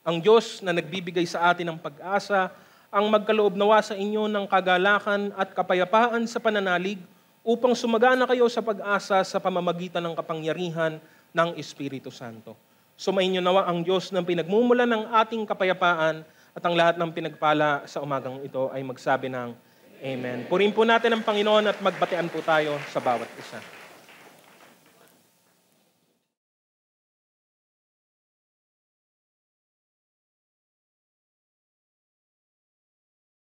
Ang Diyos na nagbibigay sa atin ng pag-asa, ang magkaloob nawa sa inyo ng kagalakan at kapayapaan sa pananalig upang sumagana kayo sa pag-asa sa pamamagitan ng kapangyarihan ng Espiritu Santo. Sumainyo nawa ang Diyos ng pinagmumulan ng ating kapayapaan at ang lahat ng pinagpala sa umagang ito ay magsabi ng Amen. Purihin po natin ang Panginoon at magbatean po tayo sa bawat isa.